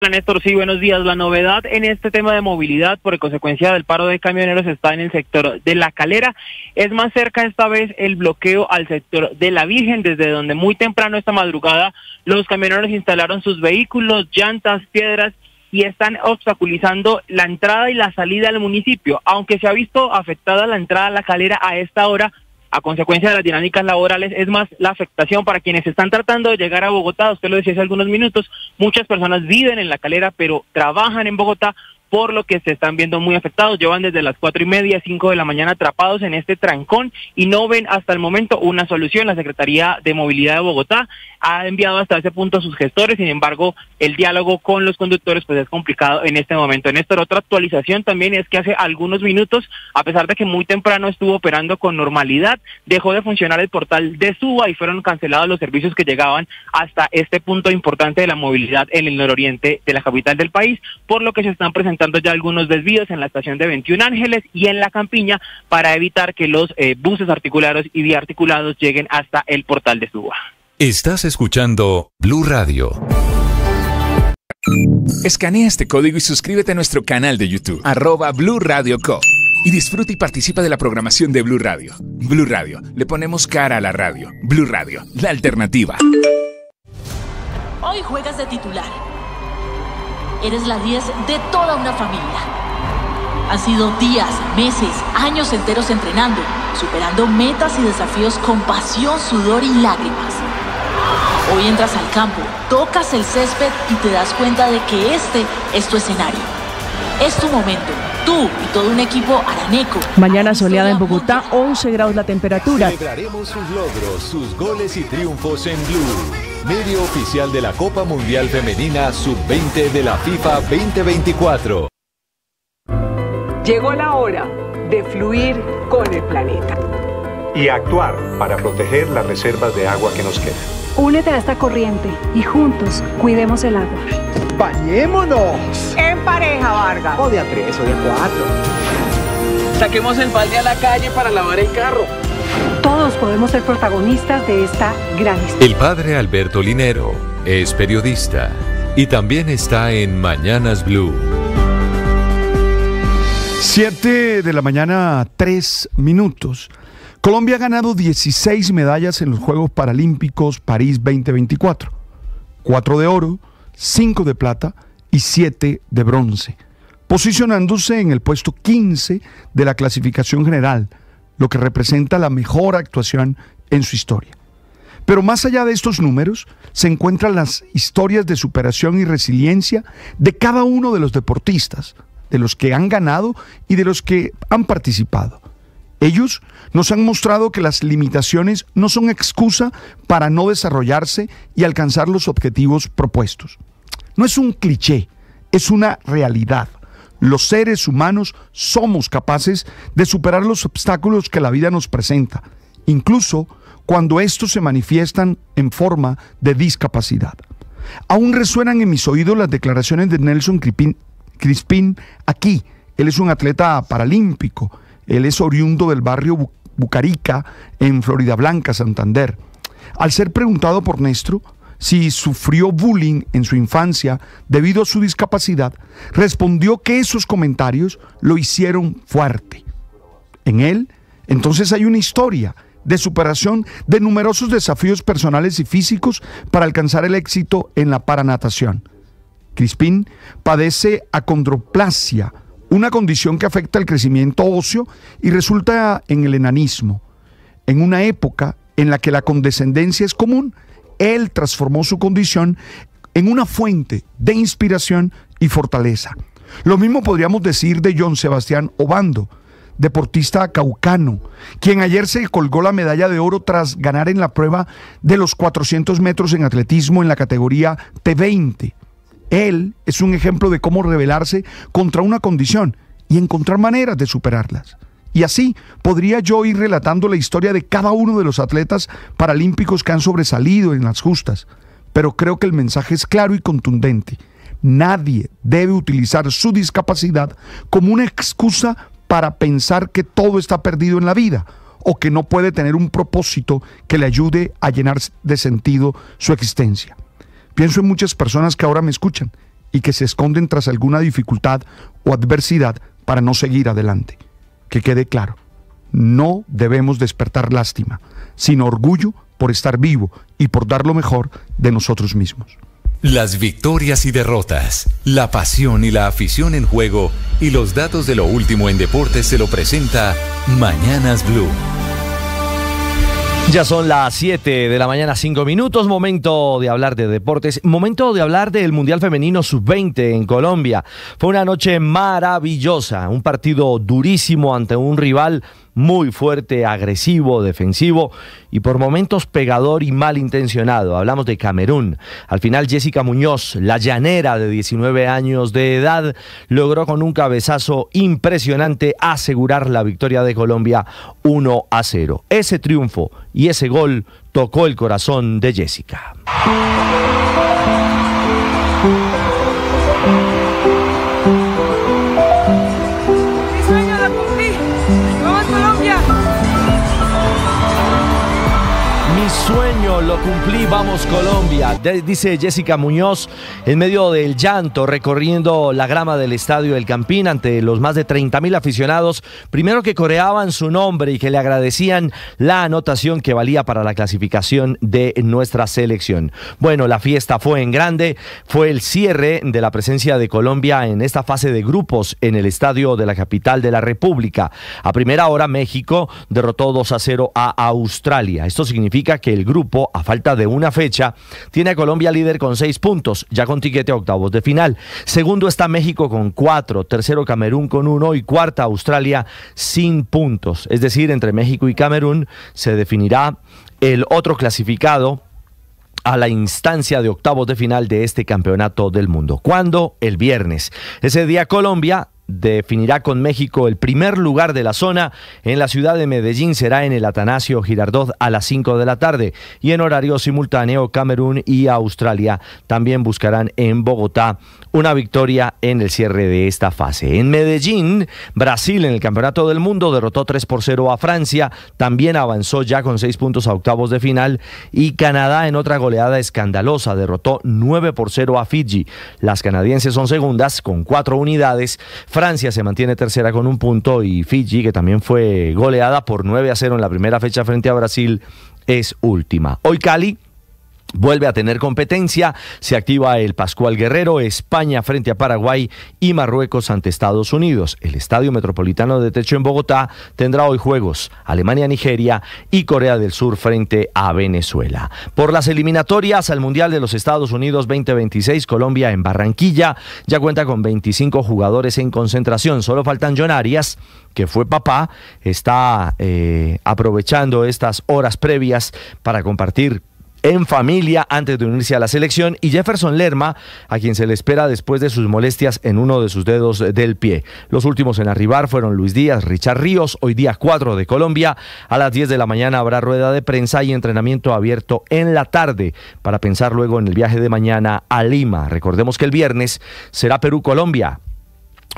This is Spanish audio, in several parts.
Hola Néstor, sí, buenos días. La novedad en este tema de movilidad por consecuencia del paro de camioneros está en el sector de La Calera. Es más cerca esta vez el bloqueo al sector de La Virgen, desde donde muy temprano esta madrugada los camioneros instalaron sus vehículos, llantas, piedras y están obstaculizando la entrada y la salida al municipio. Aunque se ha visto afectada la entrada a La Calera a esta hora, a consecuencia de las dinámicas laborales, es más la afectación para quienes están tratando de llegar a Bogotá. Usted lo decía hace algunos minutos, muchas personas viven en La Calera, pero trabajan en Bogotá, por lo que se están viendo muy afectados. Llevan desde las 4:30, 5 de la mañana atrapados en este trancón y no ven hasta el momento una solución. La Secretaría de Movilidad de Bogotá ha enviado hasta ese punto a sus gestores, sin embargo, el diálogo con los conductores pues es complicado en este momento. Néstor, otra actualización también es que hace algunos minutos, a pesar de que muy temprano estuvo operando con normalidad, dejó de funcionar el portal de Suba y fueron cancelados los servicios que llegaban hasta este punto importante de la movilidad en el nororiente de la capital del país, por lo que se están presentando ya algunos desvíos en la estación de 21 Ángeles y en La Campiña para evitar que los buses articulados y biarticulados lleguen hasta el portal de Suba. Estás escuchando Blue Radio. Escanea este código y suscríbete a nuestro canal de YouTube, @Blue Radio Co. Y disfruta y participa de la programación de Blue Radio. Blue Radio, le ponemos cara a la radio. Blue Radio, la alternativa. Hoy juegas de titular. Eres la 10 de toda una familia. Han sido días, meses, años enteros entrenando, superando metas y desafíos con pasión, sudor y lágrimas. Hoy entras al campo, tocas el césped y te das cuenta de que este es tu escenario. Es tu momento. Tú y todo un equipo araneco. Mañana soleada en Bogotá, 11 grados la temperatura. Celebraremos sus logros, sus goles y triunfos en Blue, medio oficial de la Copa Mundial Femenina Sub-20 de la FIFA 2024. Llegó la hora de fluir con el planeta y actuar para proteger las reservas de agua que nos quedan. Únete a esta corriente y juntos cuidemos el agua. ¡Bañémonos! En pareja, Vargas. O de a 3 o de a 4. Saquemos el balde a la calle para lavar el carro. Todos podemos ser protagonistas de esta gran historia. El padre Alberto Linero es periodista y también está en Mañanas Blue. 7 de la mañana, 3 minutos. Colombia ha ganado 16 medallas en los Juegos Paralímpicos París 2024. 4 de oro, 5 de plata y 7 de bronce, posicionándose en el puesto 15 de la clasificación general, lo que representa la mejor actuación en su historia. Pero más allá de estos números, se encuentran las historias de superación y resiliencia de cada uno de los deportistas, de los que han ganado y de los que han participado. Ellos nos han mostrado que las limitaciones no son excusa para no desarrollarse y alcanzar los objetivos propuestos. No es un cliché, es una realidad. Los seres humanos somos capaces de superar los obstáculos que la vida nos presenta, incluso cuando estos se manifiestan en forma de discapacidad. Aún resuenan en mis oídos las declaraciones de Nelson Crispín aquí. Él es un atleta paralímpico. Él es oriundo del barrio Bucarica, en Floridablanca, Santander. Al ser preguntado por Néstor si sufrió bullying en su infancia debido a su discapacidad, respondió que esos comentarios lo hicieron fuerte. En él, entonces, hay una historia de superación de numerosos desafíos personales y físicos para alcanzar el éxito en la paranatación. Crispín padece acondroplasia, una condición que afecta el crecimiento óseo y resulta en el enanismo. En una época en la que la condescendencia es común, él transformó su condición en una fuente de inspiración y fortaleza. Lo mismo podríamos decir de John Sebastián Obando, deportista caucano, quien ayer se colgó la medalla de oro tras ganar en la prueba de los 400 metros en atletismo en la categoría T20. Él es un ejemplo de cómo rebelarse contra una condición y encontrar maneras de superarlas. Y así podría yo ir relatando la historia de cada uno de los atletas paralímpicos que han sobresalido en las justas. Pero creo que el mensaje es claro y contundente. Nadie debe utilizar su discapacidad como una excusa para pensar que todo está perdido en la vida o que no puede tener un propósito que le ayude a llenar de sentido su existencia. Pienso en muchas personas que ahora me escuchan y que se esconden tras alguna dificultad o adversidad para no seguir adelante. Que quede claro, no debemos despertar lástima, sino orgullo por estar vivo y por dar lo mejor de nosotros mismos. Las victorias y derrotas, la pasión y la afición en juego y los datos de lo último en deportes se lo presenta Mañanas Blue. Ya son las 7 de la mañana, 5 minutos, momento de hablar de deportes, momento de hablar del Mundial Femenino Sub-20 en Colombia. Fue una noche maravillosa, un partido durísimo ante un rival muy fuerte, agresivo, defensivo y por momentos pegador y malintencionado. Hablamos de Camerún. Al final Jessica Muñoz, la llanera de 19 años de edad, logró con un cabezazo impresionante asegurar la victoria de Colombia 1-0. Ese triunfo y ese gol tocó el corazón de Jessica. Sueño lo cumplí, vamos Colombia, dice Jessica Muñoz en medio del llanto recorriendo la grama del Estadio El Campín ante los más de 30.000 aficionados, primero que coreaban su nombre y que le agradecían la anotación que valía para la clasificación de nuestra selección. Bueno, la fiesta fue en grande, fue el cierre de la presencia de Colombia en esta fase de grupos en el estadio de la capital de la República. A primera hora México derrotó 2-0 a Australia. Esto significa que el grupo, a falta de una fecha, tiene a Colombia líder con 6 puntos, ya con tiquete a octavos de final. Segundo está México con 4, tercero Camerún con 1 y cuarta Australia sin puntos. Es decir, entre México y Camerún se definirá el otro clasificado a la instancia de octavos de final de este campeonato del mundo. ¿Cuándo? El viernes. Ese día Colombia definirá con México el primer lugar de la zona. En la ciudad de Medellín será en el Atanasio Girardot a las 5 de la tarde y en horario simultáneo Camerún y Australia también buscarán en Bogotá una victoria en el cierre de esta fase. En Medellín, Brasil en el Campeonato del Mundo derrotó 3-0 a Francia, también avanzó ya con 6 puntos a octavos de final, y Canadá en otra goleada escandalosa derrotó 9-0 a Fiji. Las canadienses son segundas con 4 unidades, Francia se mantiene tercera con 1 punto y Fiji, que también fue goleada por 9-0 en la primera fecha frente a Brasil, es última. Hoy Cali vuelve a tener competencia, se activa el Pascual Guerrero, España frente a Paraguay y Marruecos ante Estados Unidos. El Estadio Metropolitano de Techo en Bogotá tendrá hoy juegos Alemania-Nigeria y Corea del Sur frente a Venezuela. Por las eliminatorias al Mundial de los Estados Unidos 2026, Colombia en Barranquilla ya cuenta con 25 jugadores en concentración. Solo faltan John Arias, que fue papá, está aprovechando estas horas previas para compartir en familia antes de unirse a la selección, y Jefferson Lerma, a quien se le espera después de sus molestias en uno de sus dedos del pie. Los últimos en arribar fueron Luis Díaz, Richard Ríos. Hoy día 4 de Colombia, a las 10 de la mañana habrá rueda de prensa y entrenamiento abierto en la tarde para pensar luego en el viaje de mañana a Lima. Recordemos que el viernes será Perú-Colombia,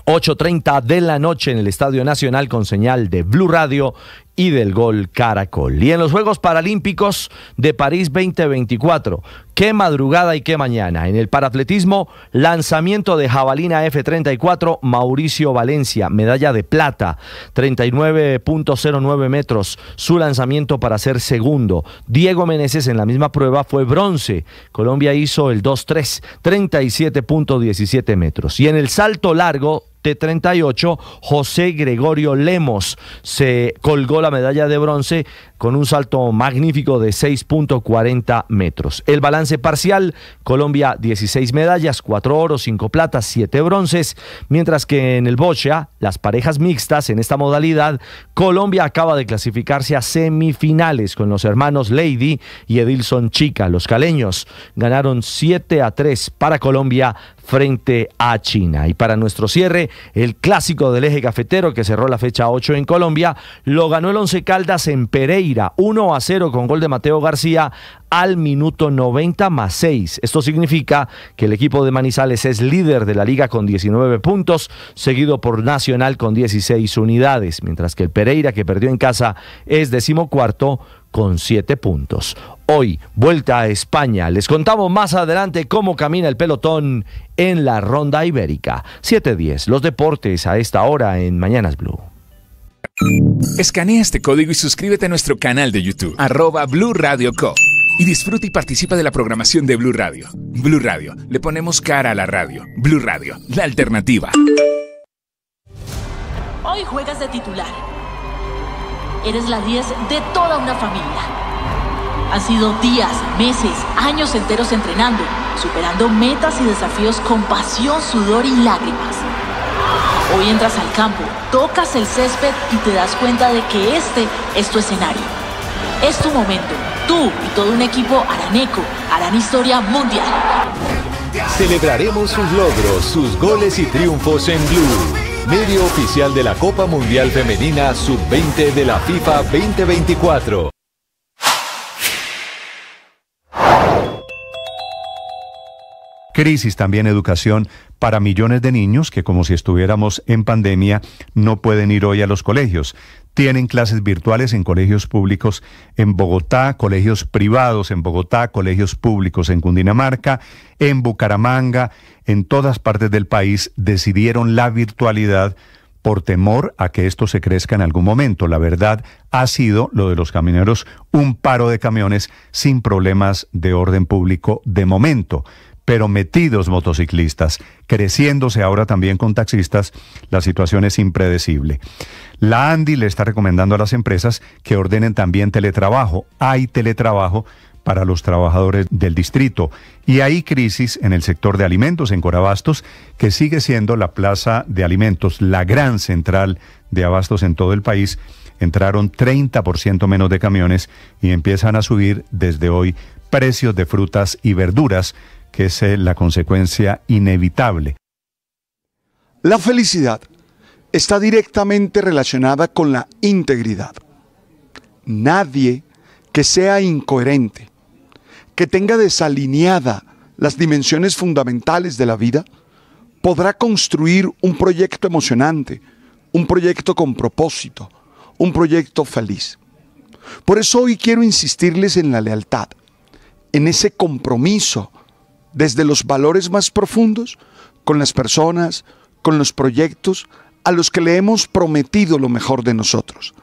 8:30 de la noche en el Estadio Nacional con señal de Blue Radio y del Gol Caracol. Y en los Juegos Paralímpicos de París 2024, qué madrugada y qué mañana. En el paratletismo, lanzamiento de jabalina F-34, Mauricio Valencia, medalla de plata, 39.09 metros, su lanzamiento para ser segundo. Diego Meneses en la misma prueba fue bronce. Colombia hizo el 2-3, 37.17 metros. Y en el salto largo T38, José Gregorio Lemos se colgó la medalla de bronce con un salto magnífico de 6.40 metros. El balance parcial, Colombia 16 medallas, 4 oros, 5 platas, 7 bronces, mientras que en el bocha, las parejas mixtas en esta modalidad, Colombia acaba de clasificarse a semifinales con los hermanos Lady y Edilson Chica. Los caleños ganaron 7-3 para Colombia frente a China. Y para nuestro cierre, el clásico del eje cafetero que cerró la fecha 8 en Colombia, lo ganó el Once Caldas en Pereira, 1-0 con gol de Mateo García al minuto 90+6. Esto significa que el equipo de Manizales es líder de la liga con 19 puntos, seguido por Nacional con 16 unidades, mientras que el Pereira, que perdió en casa, es 14º con 7 puntos. Hoy, vuelta a España. Les contamos más adelante cómo camina el pelotón en la Ronda Ibérica. 7:10, los deportes a esta hora en Mañanas Blue. Escanea este código y suscríbete a nuestro canal de YouTube, @Blue Radio Co. Y disfruta y participa de la programación de Blue Radio. Blue Radio, le ponemos cara a la radio. Blue Radio, la alternativa. Hoy juegas de titular. Eres la 10 de toda una familia. Han sido días, meses, años enteros entrenando, superando metas y desafíos con pasión, sudor y lágrimas. Hoy entras al campo, tocas el césped y te das cuenta de que este es tu escenario. Es tu momento. Tú y todo un equipo araneco harán historia mundial. Celebraremos sus logros, sus goles y triunfos en Blue, medio oficial de la Copa Mundial Femenina Sub-20 de la FIFA 2024. Crisis también educación para millones de niños que, como si estuviéramos en pandemia, no pueden ir hoy a los colegios. Tienen clases virtuales en colegios públicos en Bogotá, colegios privados en Bogotá, colegios públicos en Cundinamarca, en Bucaramanga, en todas partes del país decidieron la virtualidad por temor a que esto se crezca en algún momento. La verdad ha sido, lo de los camioneros, un paro de camiones sin problemas de orden público de momento. Pero metidos motociclistas, creciéndose ahora también con taxistas, la situación es impredecible. La ANDI le está recomendando a las empresas que ordenen también teletrabajo. Hay teletrabajo para los trabajadores del distrito. Y hay crisis en el sector de alimentos en Corabastos, que sigue siendo la plaza de alimentos, la gran central de abastos en todo el país. Entraron 30% menos de camiones y empiezan a subir desde hoy precios de frutas y verduras, que es la consecuencia inevitable. La felicidad está directamente relacionada con la integridad. Nadie que sea incoherente, que tenga desalineada las dimensiones fundamentales de la vida, podrá construir un proyecto emocionante, un proyecto con propósito, un proyecto feliz. Por eso hoy quiero insistirles en la lealtad, en ese compromiso desde los valores más profundos con las personas, con los proyectos a los que le hemos prometido lo mejor de nosotros.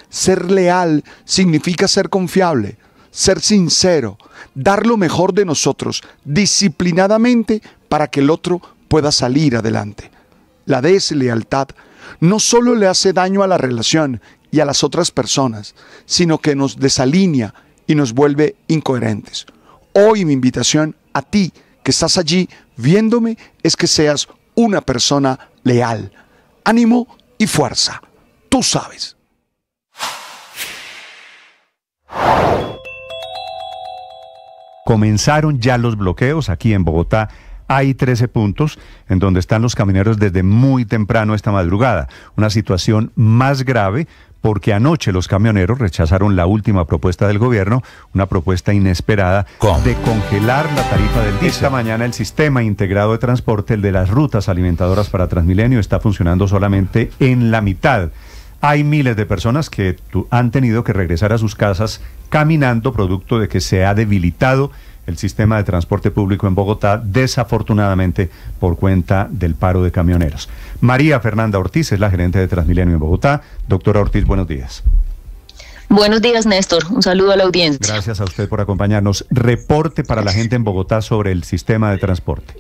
Ser leal significa ser confiable, ser sincero, dar lo mejor de nosotros disciplinadamente para que el otro pueda salir adelante. La deslealtad no solo le hace daño a la relación y a las otras personas, sino que nos desalinea y nos vuelve incoherentes. Hoy mi invitación a ti que estás allí viéndome es que seas una persona leal. Ánimo y fuerza. Tú sabes. Comenzaron ya los bloqueos aquí en Bogotá. Hay 13 puntos en donde están los camioneros desde muy temprano esta madrugada. Una situación más grave porque anoche los camioneros rechazaron la última propuesta del gobierno, una propuesta inesperada de congelar la tarifa del diésel. Esta mañana el sistema integrado de transporte, el de las rutas alimentadoras para Transmilenio, está funcionando solamente en la mitad. Hay miles de personas que han tenido que regresar a sus casas caminando, producto de que se ha debilitado el sistema de transporte público en Bogotá, desafortunadamente por cuenta del paro de camioneros. María Fernanda Ortiz es la gerente de Transmilenio en Bogotá. Doctora Ortiz, buenos días. Buenos días, Néstor. Un saludo a la audiencia. Gracias a usted por acompañarnos. Reporte para la gente en Bogotá sobre el sistema de transporte.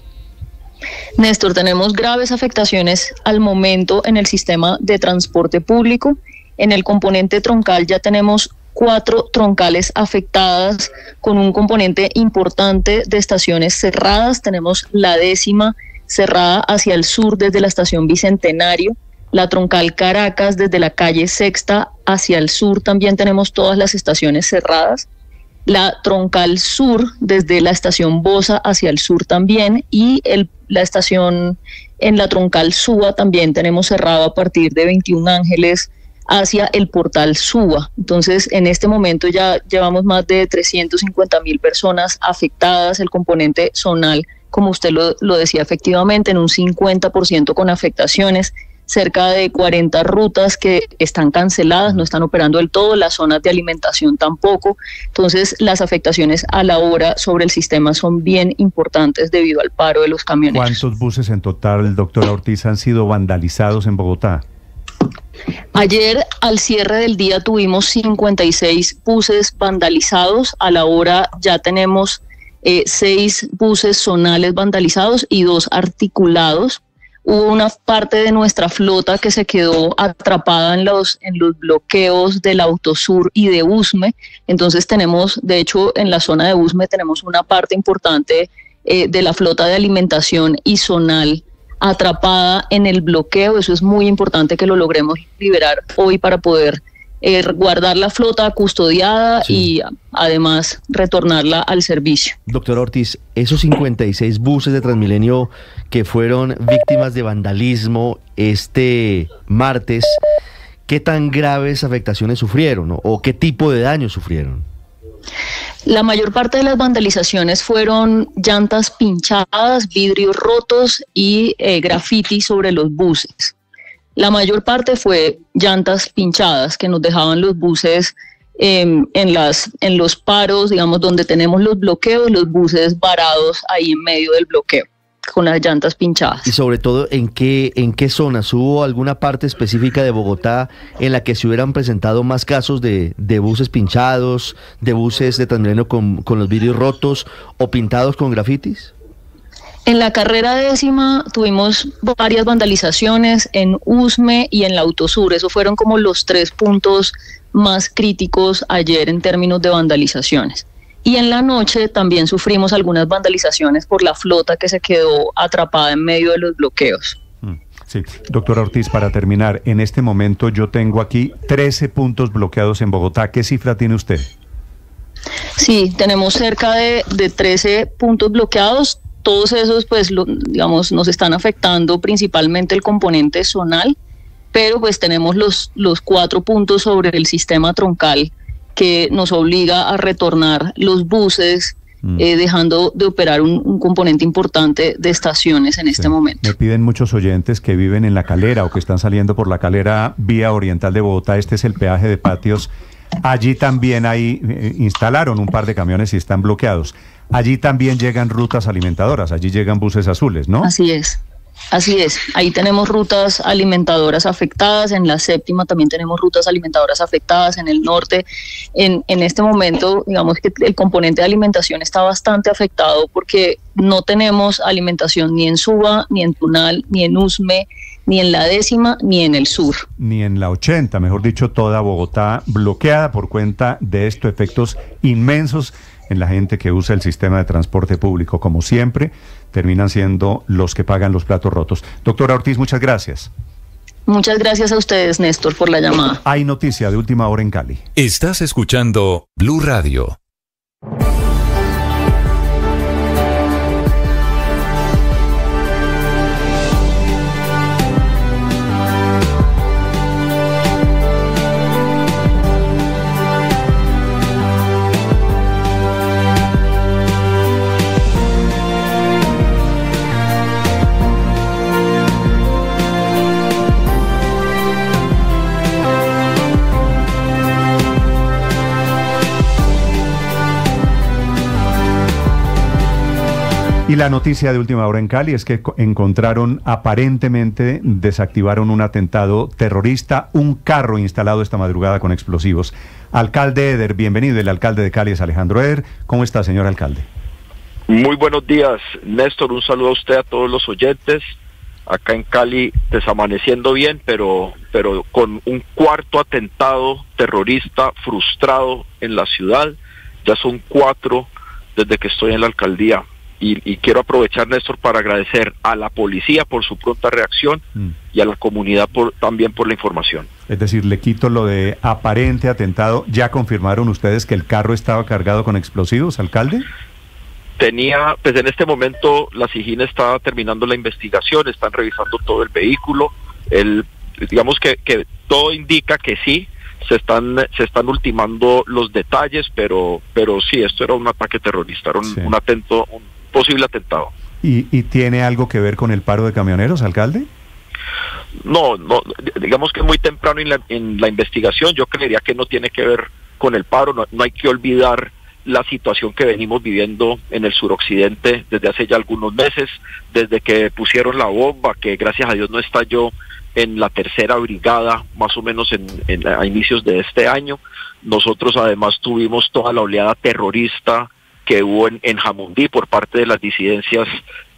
Néstor, tenemos graves afectaciones al momento en el sistema de transporte público. En el componente troncal ya tenemos 4 troncales afectadas con un componente importante de estaciones cerradas. Tenemos la 10ª cerrada hacia el sur desde la estación Bicentenario, la troncal Caracas desde la calle Sexta hacia el sur también tenemos todas las estaciones cerradas, la troncal sur desde la estación Bosa hacia el sur también y la estación en la troncal Suba también tenemos cerrado a partir de 21 Ángeles hacia el portal Suba. Entonces, en este momento ya llevamos más de 350,000 personas afectadas, el componente zonal, como usted lo decía efectivamente, en un 50% con afectaciones. cerca de 40 rutas que están canceladas, no están operando del todo, las zonas de alimentación tampoco. Entonces, las afectaciones a la hora sobre el sistema son bien importantes debido al paro de los camioneros. ¿Cuántos buses en total, doctora Ortiz, han sido vandalizados en Bogotá? Ayer, al cierre del día, tuvimos 56 buses vandalizados. A la hora ya tenemos 6 buses zonales vandalizados y 2 articulados. Hubo una parte de nuestra flota que se quedó atrapada en los bloqueos del Autosur y de Usme. Entonces tenemos, de hecho, en la zona de Usme tenemos una parte importante de la flota de alimentación y zonal atrapada en el bloqueo. Eso es muy importante que lo logremos liberar hoy para poder guardar la flota custodiada y además retornarla al servicio. Doctor Ortiz, esos 56 buses de Transmilenio que fueron víctimas de vandalismo este martes, ¿qué tan graves afectaciones sufrieron, ¿no? ¿O qué tipo de daño sufrieron? La mayor parte de las vandalizaciones fueron llantas pinchadas, vidrios rotos y graffiti sobre los buses. La mayor parte fue llantas pinchadas que nos dejaban los buses en los paros, digamos, donde tenemos los bloqueos, los buses varados ahí en medio del bloqueo, con las llantas pinchadas. Y sobre todo, ¿en qué zonas? ¿Hubo alguna parte específica de Bogotá en la que se hubieran presentado más casos de buses pinchados, de buses de Transmilenio con los vidrios rotos o pintados con grafitis? En la carrera 10ª tuvimos varias vandalizaciones en Usme y en la Autosur. Esos fueron como los 3 puntos más críticos ayer en términos de vandalizaciones. Y en la noche también sufrimos algunas vandalizaciones por la flota que se quedó atrapada en medio de los bloqueos. Sí, doctora Ortiz, para terminar, en este momento yo tengo aquí 13 puntos bloqueados en Bogotá. ¿Qué cifra tiene usted? Sí, tenemos cerca de 13 puntos bloqueados. Todos esos, pues, digamos, nos están afectando principalmente el componente zonal, pero pues tenemos los 4 puntos sobre el sistema troncal que nos obliga a retornar los buses, dejando de operar un componente importante de estaciones en este momento. Me piden muchos oyentes que viven en La Calera o que están saliendo por La Calera, vía oriental de Bogotá. Este es el peaje de Patios. Allí también instalaron un par de camiones y están bloqueados. Allí también llegan rutas alimentadoras, allí llegan buses azules, ¿no? Así es. Ahí tenemos rutas alimentadoras afectadas, en la 7ª también tenemos rutas alimentadoras afectadas, en el norte. En este momento, digamos que el componente de alimentación está bastante afectado porque no tenemos alimentación ni en Suba, ni en Tunal, ni en Usme, ni en la 10ª, ni en el sur. Ni en la 80, mejor dicho, toda Bogotá bloqueada por cuenta de estos efectos inmensos en la gente que usa el sistema de transporte público. Como siempre, terminan siendo los que pagan los platos rotos. Doctora Ortiz, muchas gracias. Muchas gracias a ustedes, Néstor, por la llamada. Hay noticia de última hora en Cali. Estás escuchando Blue Radio. Y la noticia de última hora en Cali es que desactivaron un atentado terrorista, un carro instalado esta madrugada con explosivos. Alcalde Eder, bienvenido. El alcalde de Cali es Alejandro Eder. ¿Cómo está, señor alcalde? Muy buenos días, Néstor. Un saludo a usted, a todos los oyentes. Acá en Cali desamaneciendo bien, pero con un cuarto atentado terrorista frustrado en la ciudad. Ya son 4 desde que estoy en la alcaldía. Y quiero aprovechar, Néstor, para agradecer a la policía por su pronta reacción y a la comunidad también por la información. Es decir, le quito lo de aparente atentado. ¿Ya confirmaron ustedes que el carro estaba cargado con explosivos, alcalde? Pues en este momento la SIJIN está terminando la investigación, están revisando todo el vehículo. Digamos que todo indica que sí, se están ultimando los detalles, pero sí, esto era un ataque terrorista, era un posible atentado. ¿Y tiene algo que ver con el paro de camioneros, alcalde? No, digamos que es muy temprano en la investigación. Yo creería que no tiene que ver con el paro. No hay que olvidar la situación que venimos viviendo en el suroccidente desde hace ya algunos meses, desde que pusieron la bomba, que gracias a Dios no estalló en la tercera brigada, más o menos a inicios de este año. Nosotros además tuvimos toda la oleada terrorista que hubo en Jamundí por parte de las disidencias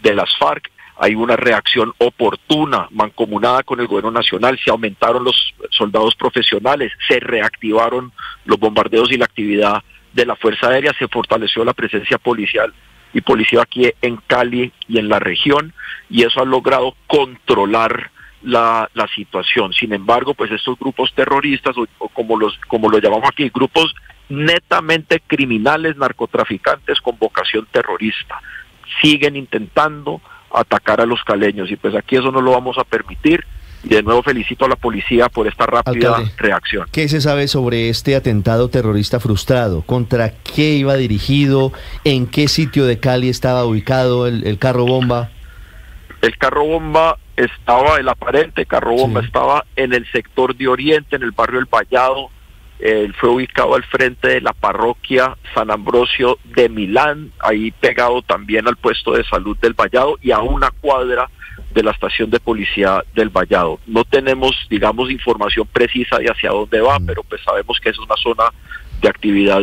de las FARC. Hay una reacción oportuna, mancomunada con el gobierno nacional, se aumentaron los soldados profesionales, se reactivaron los bombardeos y la actividad de la Fuerza Aérea, se fortaleció la presencia policial y policía aquí en Cali y en la región, y eso ha logrado controlar la situación. Sin embargo, pues estos grupos terroristas, o como lo llamamos aquí, grupos netamente criminales, narcotraficantes con vocación terrorista, siguen intentando atacar a los caleños, y pues aquí eso no lo vamos a permitir. Y de nuevo felicito a la policía por esta rápida reacción. ¿Qué se sabe sobre este atentado terrorista frustrado? ¿Contra qué iba dirigido? ¿En qué sitio de Cali estaba ubicado el carro bomba? El carro bomba estaba, el aparente carro bomba estaba en el sector de Oriente, en el barrio El Vallado. Fue ubicado al frente de la parroquia San Ambrosio de Milán, ahí pegado también al puesto de salud del Vallado y a una cuadra de la estación de policía del Vallado. No tenemos, digamos, información precisa de hacia dónde va, pero pues sabemos que es una zona de actividad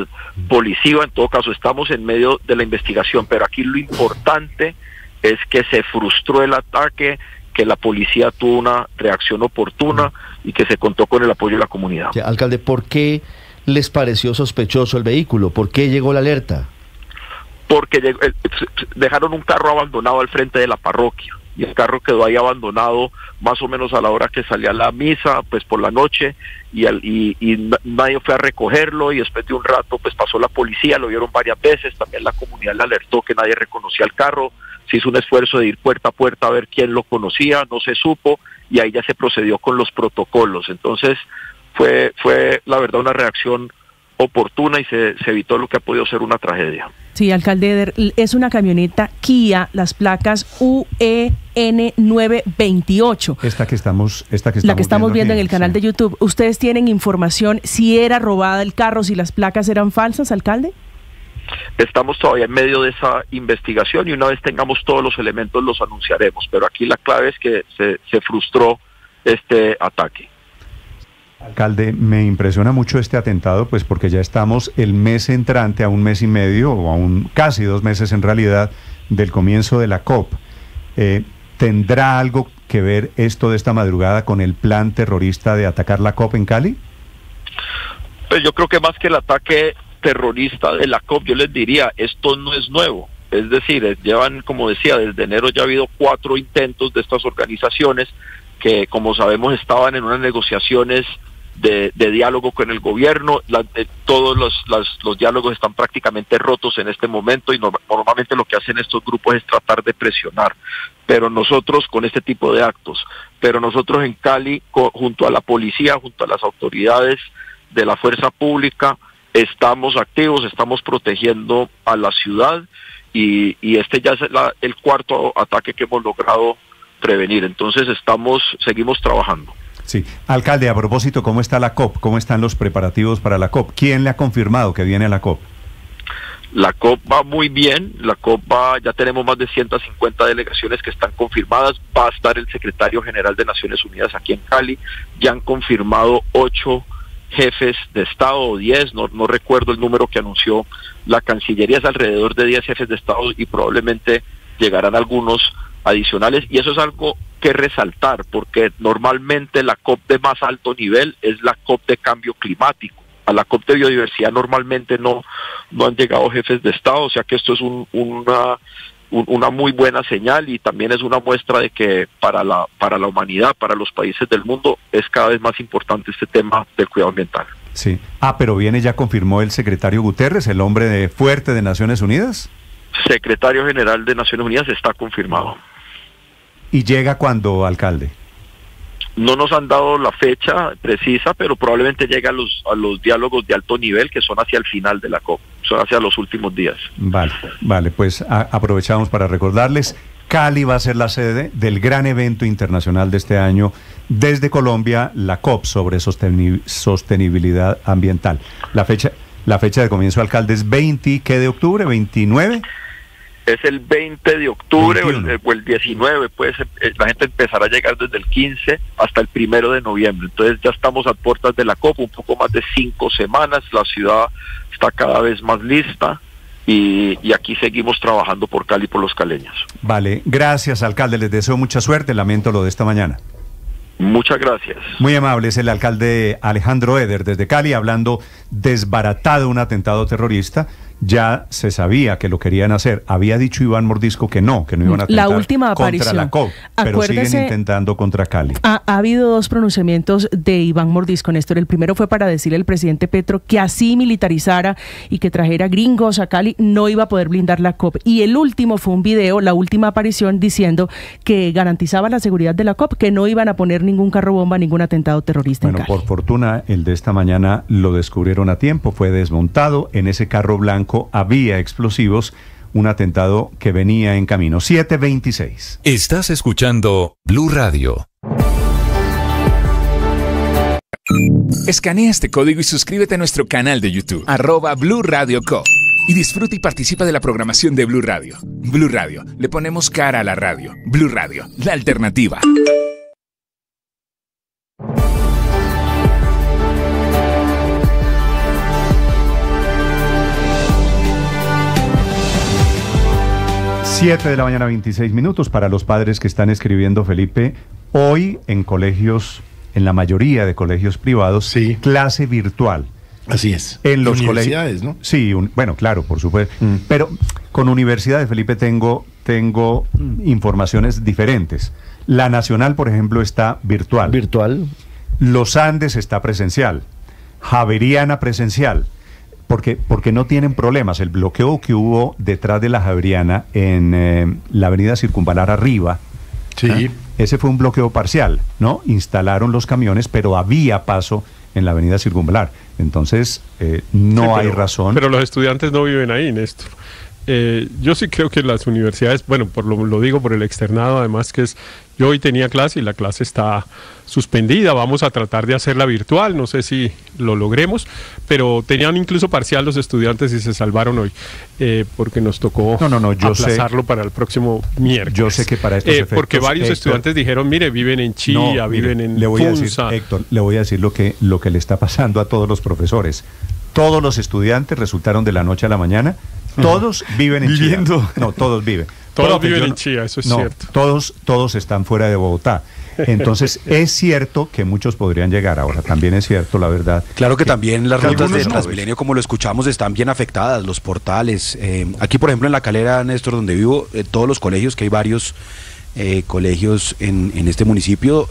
policiva. En todo caso, estamos en medio de la investigación, pero aquí lo importante es que se frustró el ataque, que la policía tuvo una reacción oportuna y que se contó con el apoyo de la comunidad. Sí, alcalde, ¿por qué les pareció sospechoso el vehículo? ¿Por qué llegó la alerta? Porque dejaron un carro abandonado al frente de la parroquia, y el carro quedó ahí abandonado más o menos a la hora que salía la misa, pues por la noche, y nadie fue a recogerlo, y después de un rato pues pasó la policía, lo vieron varias veces, también la comunidad le alertó que nadie reconocía el carro, se hizo un esfuerzo de ir puerta a puerta a ver quién lo conocía, no se supo, y ahí ya se procedió con los protocolos. Entonces fue la verdad una reacción oportuna y se evitó lo que ha podido ser una tragedia. Sí, alcalde, es una camioneta Kia, las placas UEN 928. Esta que estamos viendo en el canal de YouTube. ¿Ustedes tienen información si era robada el carro, si las placas eran falsas, alcalde? Estamos todavía en medio de esa investigación y una vez tengamos todos los elementos los anunciaremos, pero aquí la clave es que se frustró este ataque. Alcalde, me impresiona mucho este atentado, pues porque ya estamos el mes entrante a un mes y medio, o casi 2 meses en realidad, del comienzo de la COP. ¿Tendrá algo que ver esto de esta madrugada con el plan terrorista de atacar la COP en Cali? Pues yo creo que más que el ataque terrorista de la COP, yo les diría, esto no es nuevo. Es decir, llevan, como decía, desde enero ya ha habido 4 intentos de estas organizaciones que, como sabemos, estaban en unas negociaciones de diálogo con el gobierno. Todos los diálogos están prácticamente rotos en este momento y normalmente lo que hacen estos grupos es tratar de presionar, pero nosotros con este tipo de actos, pero nosotros en Cali, junto a la policía, junto a las autoridades de la fuerza pública, estamos activos, estamos protegiendo a la ciudad y este ya es el 4º ataque que hemos logrado prevenir. Entonces seguimos trabajando. Sí, alcalde, a propósito, ¿cómo está la COP? ¿Cómo están los preparativos para la COP? ¿Quién le ha confirmado que viene a la COP? La COP va muy bien, ya tenemos más de 150 delegaciones que están confirmadas, va a estar el secretario general de Naciones Unidas aquí en Cali, ya han confirmado 8 jefes de Estado o 10, no recuerdo el número que anunció la Cancillería, es alrededor de 10 jefes de Estado y probablemente llegarán algunos adicionales, y eso es algo que resaltar porque normalmente la COP de más alto nivel es la COP de cambio climático. A la COP de biodiversidad normalmente no han llegado jefes de Estado, o sea que esto es una muy buena señal y también es una muestra de que para la humanidad, para los países del mundo, es cada vez más importante este tema del cuidado ambiental. Sí. Pero ya confirmó el secretario Guterres, el hombre fuerte de Naciones Unidas. Secretario General de Naciones Unidas está confirmado. ¿Y llega cuándo, alcalde? No nos han dado la fecha precisa, pero probablemente llega a los diálogos de alto nivel que son hacia el final de la COP, son hacia los últimos días. Vale, pues aprovechamos para recordarles Cali va a ser la sede del gran evento internacional de este año desde Colombia, la COP sobre sostenibilidad ambiental. La fecha de comienzo, alcalde, es 20, ¿qué de octubre? ¿29? Es el 20 de octubre o el 19, pues la gente empezará a llegar desde el 15 hasta el 1 de noviembre. Entonces ya estamos a puertas de la COP, un poco más de 5 semanas, la ciudad está cada vez más lista y aquí seguimos trabajando por Cali y por los caleños. Vale, gracias, alcalde, les deseo mucha suerte, lamento lo de esta mañana. Muchas gracias. Muy amable, es el alcalde Alejandro Eder desde Cali, hablando desbaratado un atentado terrorista. Ya se sabía que lo querían hacer. Había dicho Iván Mordisco que no iban a atentar la última contra la COP, pero siguen intentando contra Cali. Ha habido 2 pronunciamientos de Iván Mordisco, Néstor. El primero fue para decirle al presidente Petro que así militarizara y que trajera gringos a Cali, no iba a poder blindar la COP. Y el último fue un video, la última aparición, diciendo que garantizaba la seguridad de la COP, que no iban a poner ningún carro bomba, ningún atentado terrorista en Cali. Por fortuna, el de esta mañana lo descubrieron a tiempo, fue desmontado. En ese carro blanco había explosivos, un atentado que venía en camino. 7:26. Estás escuchando Blue Radio. Escanea este código y suscríbete a nuestro canal de YouTube, @Blue Radio Co. Y disfruta y participa de la programación de Blue Radio. Blue Radio, le ponemos cara a la radio. Blue Radio, la alternativa. Siete de la mañana, 26 minutos. Para los padres que están escribiendo, Felipe, hoy en colegios, en la mayoría de colegios privados, clase virtual. Así es. En los universidades, ¿no? Sí, bueno, claro, por supuesto. Pero con universidades, Felipe, tengo informaciones diferentes. La Nacional, por ejemplo, está virtual. Los Andes está presencial. Javeriana presencial. Porque no tienen problemas. El bloqueo que hubo detrás de la Javeriana en la avenida Circunvalar arriba, ese fue un bloqueo parcial, ¿no? Instalaron los camiones, pero había paso en la avenida Circunvalar. Entonces, no hay razón. Pero los estudiantes no viven ahí, Néstor. Yo sí creo que las universidades, bueno, lo digo por el externado, además que yo hoy tenía clase y la clase está suspendida, vamos a tratar de hacerla virtual, no sé si lo logremos, pero tenían incluso parcial los estudiantes y se salvaron hoy, porque nos tocó aplazarlo para el próximo miércoles. Yo sé que para estos efectos, porque varios estudiantes dijeron, mire, viven en Chía, viven en Funza. Héctor, le voy a decir lo que le está pasando a todos los profesores. Todos los estudiantes resultaron de la noche a la mañana. Todos viven en Chía. No, todos viven. Todos viven en Chía, eso es cierto. Todos están fuera de Bogotá. Entonces, es cierto que muchos podrían llegar. Ahora, también es cierto, la verdad. Claro que también las rutas de Transmilenio, como lo escuchamos, están bien afectadas, los portales. Aquí, por ejemplo, en La Calera, Néstor, donde vivo, todos los colegios, que hay varios colegios en este municipio,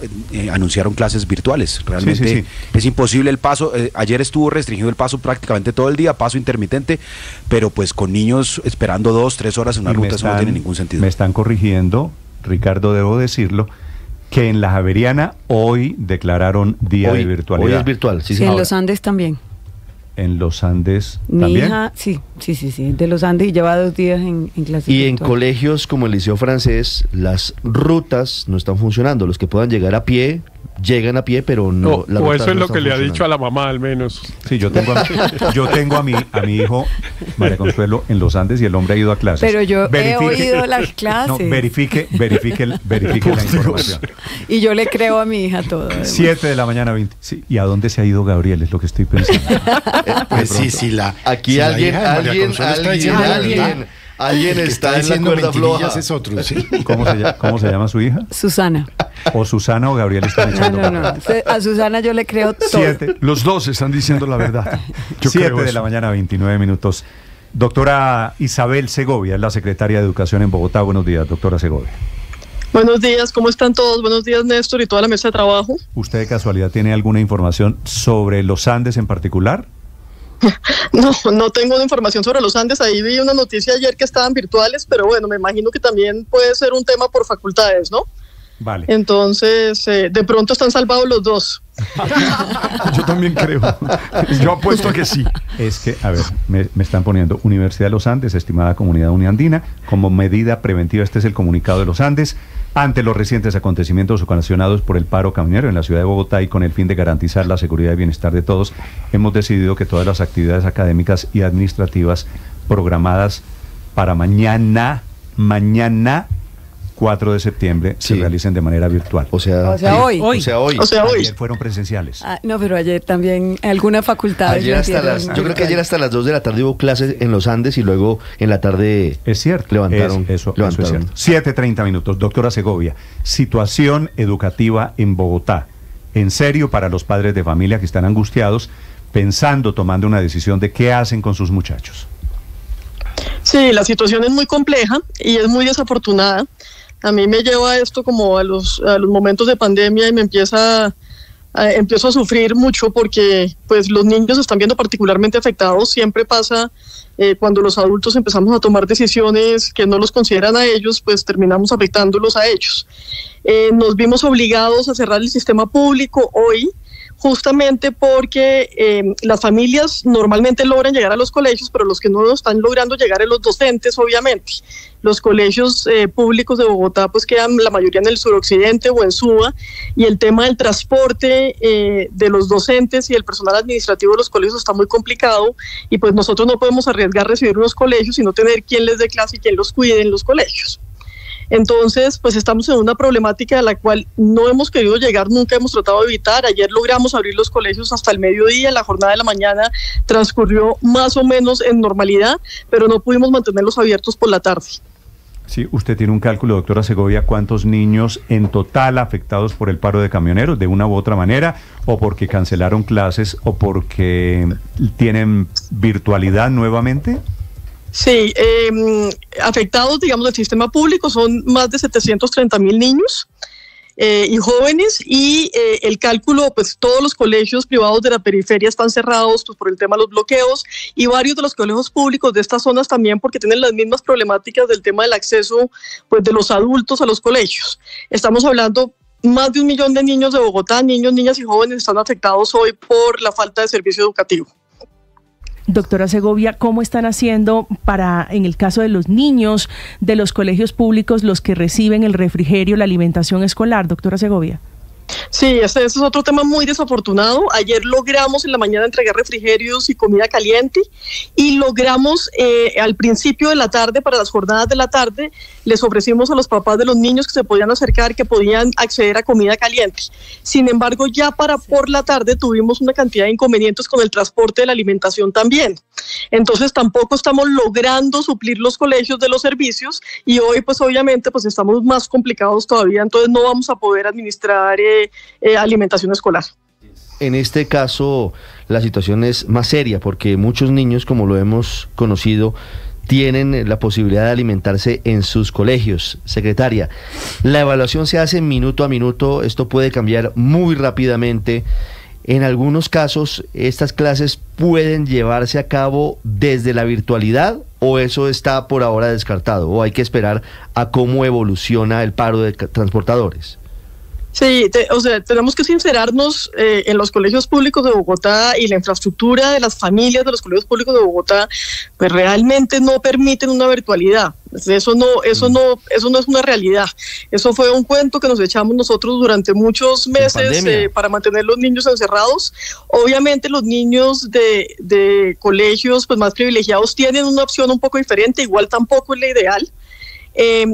anunciaron clases virtuales. Realmente es imposible el paso. Ayer estuvo restringido el paso prácticamente todo el día, paso intermitente, pero pues con niños esperando 2-3 horas en una ruta, eso no tiene ningún sentido. Me están corrigiendo, Ricardo, debo decirlo, que en la Javeriana hoy declararon día de virtualidad. Hoy es virtual, sí. En los Andes también. En los Andes también. Mi hija, sí, de los Andes, y lleva 2 días en clase. Y virtual. En colegios como el Liceo Francés, las rutas no están funcionando. Los que puedan llegar a pie, llegan a pie, pero no. O eso es lo que le ha dicho a la mamá, al menos. Sí, yo tengo a mi hijo, María Consuelo, en los Andes, y el hombre ha ido a clases. Pero yo he oído las clases. No, verifique la información. Y yo le creo a mi hija todo. 7 de la mañana, 20. Sí, ¿y a dónde se ha ido Gabriel? Es lo que estoy pensando. Pues sí, aquí alguien está en la cuerda floja. Es otro, ¿sí? ¿Cómo se llama su hija? Susana. O Susana o Gabriel están echando. No. A Susana yo le creo todo. Los dos están diciendo la verdad. 7 de la mañana, 29 minutos. Doctora Isabel Segovia, es la secretaria de Educación en Bogotá. Buenos días, doctora Segovia. Buenos días, ¿cómo están todos? Buenos días, Néstor, y toda la mesa de trabajo. ¿Usted de casualidad tiene alguna información sobre los Andes en particular? No tengo una información sobre los Andes. Ahí vi una noticia ayer que estaban virtuales, pero bueno, me imagino que también puede ser un tema por facultades, ¿no? Vale. Entonces, de pronto están salvados los dos. Yo también creo. Yo apuesto que sí. Es que, a ver, me están poniendo Universidad de los Andes, estimada comunidad uniandina, como medida preventiva, este es el comunicado de los Andes, ante los recientes acontecimientos ocasionados por el paro camionero en la ciudad de Bogotá y con el fin de garantizar la seguridad y bienestar de todos, hemos decidido que todas las actividades académicas y administrativas programadas para mañana 4 de septiembre se realicen de manera virtual. O sea, hoy. Ayer fueron presenciales. No, pero ayer también alguna facultad. Yo creo que ayer hasta las 2 de la tarde hubo clases en los Andes y luego en la tarde es cierto, levantaron. Eso es cierto. 7:30 minutos. Doctora Segovia, situación educativa en Bogotá. En serio para los padres de familia que están angustiados, tomando una decisión de qué hacen con sus muchachos. Sí, la situación es muy compleja y es muy desafortunada. A mí me lleva esto como a los momentos de pandemia y me empiezo a sufrir mucho porque pues los niños se están viendo particularmente afectados. Siempre pasa cuando los adultos empezamos a tomar decisiones que no los consideran a ellos, pues terminamos afectándolos a ellos. Nos vimos obligados a cerrar el sistema público hoy, justamente porque las familias normalmente logran llegar a los colegios, pero los que no están logrando llegar es los docentes, obviamente. Los colegios públicos de Bogotá pues quedan la mayoría en el suroccidente o en Suba, y el tema del transporte de los docentes y el personal administrativo de los colegios está muy complicado, y pues nosotros no podemos arriesgar recibir unos colegios y no tener quien les dé clase y quien los cuide en los colegios. Entonces, pues estamos en una problemática a la cual no hemos querido llegar, nunca hemos tratado de evitar. Ayer logramos abrir los colegios hasta el mediodía, la jornada de la mañana transcurrió más o menos en normalidad, pero no pudimos mantenerlos abiertos por la tarde. Sí, usted tiene un cálculo, doctora Segovia, ¿cuántos niños en total afectados por el paro de camioneros, de una u otra manera, o porque cancelaron clases, o porque tienen virtualidad nuevamente? Sí, afectados, digamos, del sistema público son más de 730,000 niños y jóvenes, y el cálculo, pues todos los colegios privados de la periferia están cerrados pues, por el tema de los bloqueos, y varios de los colegios públicos de estas zonas también, porque tienen las mismas problemáticas del tema del acceso pues, de los adultos a los colegios. Estamos hablando más de 1 millón de niños de Bogotá, niños, niñas y jóvenes están afectados hoy por la falta de servicio educativo. Doctora Segovia, ¿cómo están haciendo para, en el caso de los niños de los colegios públicos, los que reciben el refrigerio, la alimentación escolar, doctora Segovia? Sí, ese es otro tema muy desafortunado. Ayer logramos en la mañana entregar refrigerios y comida caliente, y logramos al principio de la tarde, para las jornadas de la tarde, les ofrecimos a los papás de los niños que se podían acercar, que podían acceder a comida caliente. Sin embargo, ya por la tarde tuvimos una cantidad de inconvenientes con el transporte de la alimentación también. Entonces tampoco estamos logrando suplir los colegios de los servicios, y hoy pues obviamente pues estamos más complicados todavía, entonces no vamos a poder administrar alimentación escolar. En este caso la situación es más seria porque muchos niños, como lo hemos conocido, tienen la posibilidad de alimentarse en sus colegios. Secretaria, la evaluación se hace minuto a minuto, esto puede cambiar muy rápidamente. En algunos casos, ¿estas clases pueden llevarse a cabo desde la virtualidad o eso está por ahora descartado, o hay que esperar a cómo evoluciona el paro de transportadores? Sí, tenemos que sincerarnos en los colegios públicos de Bogotá, y la infraestructura de las familias de los colegios públicos de Bogotá pues realmente no permiten una virtualidad. Eso no es una realidad. Eso fue un cuento que nos echamos nosotros durante muchos meses para mantener los niños encerrados. Obviamente los niños de colegios pues más privilegiados tienen una opción un poco diferente, igual tampoco es la ideal.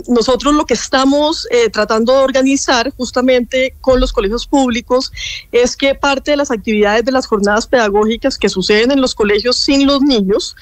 Nosotros lo que estamos tratando de organizar justamente con los colegios públicos es que parte de las actividades de las jornadas pedagógicas que suceden en los colegios sin los niños,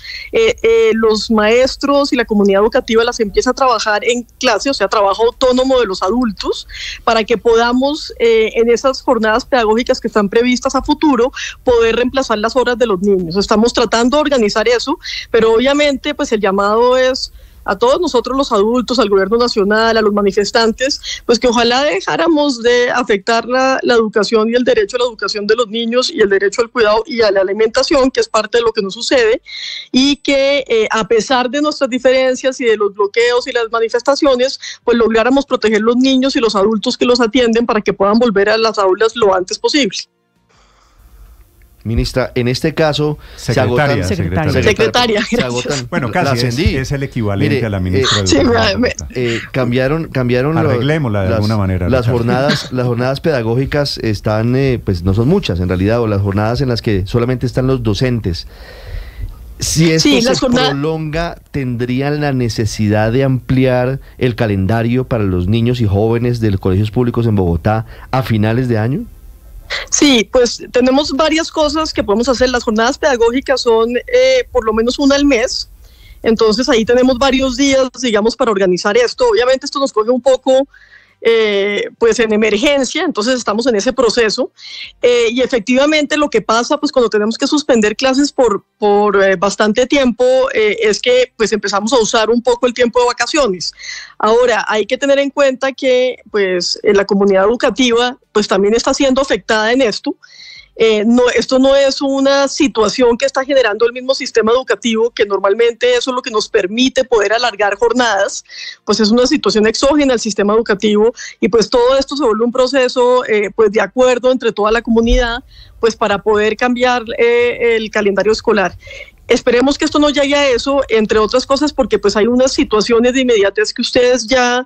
los maestros y la comunidad educativa las empieza a trabajar en clase, o sea, trabajo autónomo de los adultos, para que podamos en esas jornadas pedagógicas que están previstas a futuro poder reemplazar las horas de los niños. Estamos tratando de organizar eso, pero obviamente pues el llamado es a todos nosotros los adultos, al gobierno nacional, a los manifestantes, pues que ojalá dejáramos de afectar la educación y el derecho a la educación de los niños y el derecho al cuidado y a la alimentación, que es parte de lo que nos sucede, y que a pesar de nuestras diferencias y de los bloqueos y las manifestaciones, pues lográramos proteger los niños y los adultos que los atienden para que puedan volver a las aulas lo antes posible. Ministra, en este caso secretaria. Se agotan. Bueno, casi es el equivalente. Mire, a la ministra de cambiaron arreglémosla de alguna manera. Las jornadas pedagógicas están, pues no son muchas en realidad, o las jornadas en las que solamente están los docentes. Si esto se prolonga, ¿tendrían la necesidad de ampliar el calendario para los niños y jóvenes de los colegios públicos en Bogotá a finales de año? Sí, pues tenemos varias cosas que podemos hacer. Las jornadas pedagógicas son por lo menos una al mes, entonces ahí tenemos varios días, digamos, para organizar esto. Obviamente esto nos coge un poco pues en emergencia, entonces estamos en ese proceso, y efectivamente lo que pasa pues cuando tenemos que suspender clases por bastante tiempo es que pues empezamos a usar un poco el tiempo de vacaciones. Ahora hay que tener en cuenta que pues la comunidad educativa pues también está siendo afectada en esto. Esto no es una situación que está generando el mismo sistema educativo, que normalmente eso es lo que nos permite poder alargar jornadas, pues es una situación exógena al sistema educativo, y pues todo esto se vuelve un proceso pues de acuerdo entre toda la comunidad, pues para poder cambiar el calendario escolar. Esperemos que esto no llegue a eso, entre otras cosas porque pues hay unas situaciones de inmediatez que ustedes ya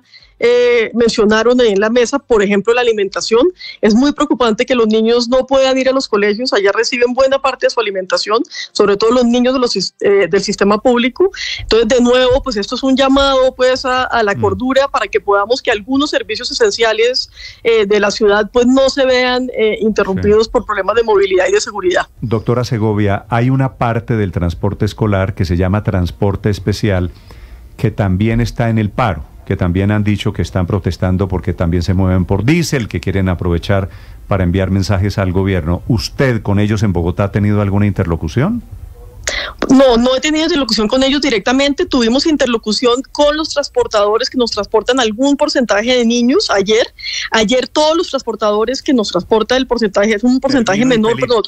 mencionaron ahí en la mesa. Por ejemplo, la alimentación. Es muy preocupante que los niños no puedan ir a los colegios. Allá reciben buena parte de su alimentación, sobre todo los niños del sistema público. Entonces, de nuevo, pues esto es un llamado pues a la cordura para que podamos que algunos servicios esenciales de la ciudad pues no se vean interrumpidos por problemas de movilidad y de seguridad. Doctora Segovia, hay una parte del transporte escolar que se llama transporte especial que también está en el paro, que también han dicho que están protestando porque también se mueven por diésel, que quieren aprovechar para enviar mensajes al gobierno. ¿Usted con ellos en Bogotá ha tenido alguna interlocución? No he tenido interlocución con ellos directamente. Tuvimos interlocución con los transportadores que nos transportan algún porcentaje de niños ayer todos los transportadores que nos transportan, el porcentaje es un porcentaje menor, pero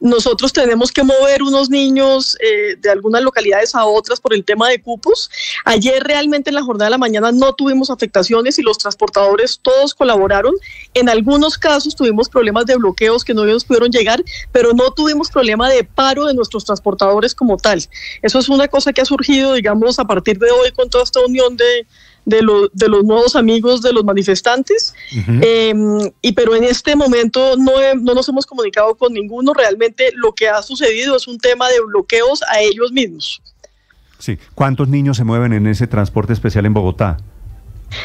nosotros tenemos que mover unos niños de algunas localidades a otras por el tema de cupos. Ayer realmente en la jornada de la mañana no tuvimos afectaciones y los transportadores todos colaboraron. En algunos casos tuvimos problemas de bloqueos que no nos pudieron llegar, pero no tuvimos problema de paro de nuestros transportadores como tal. Eso es una cosa que ha surgido, digamos, a partir de hoy con toda esta unión de los nuevos amigos de los manifestantes, pero en este momento no nos hemos comunicado con ninguno. Realmente lo que ha sucedido es un tema de bloqueos a ellos mismos. Sí. ¿Cuántos niños se mueven en ese transporte especial en Bogotá?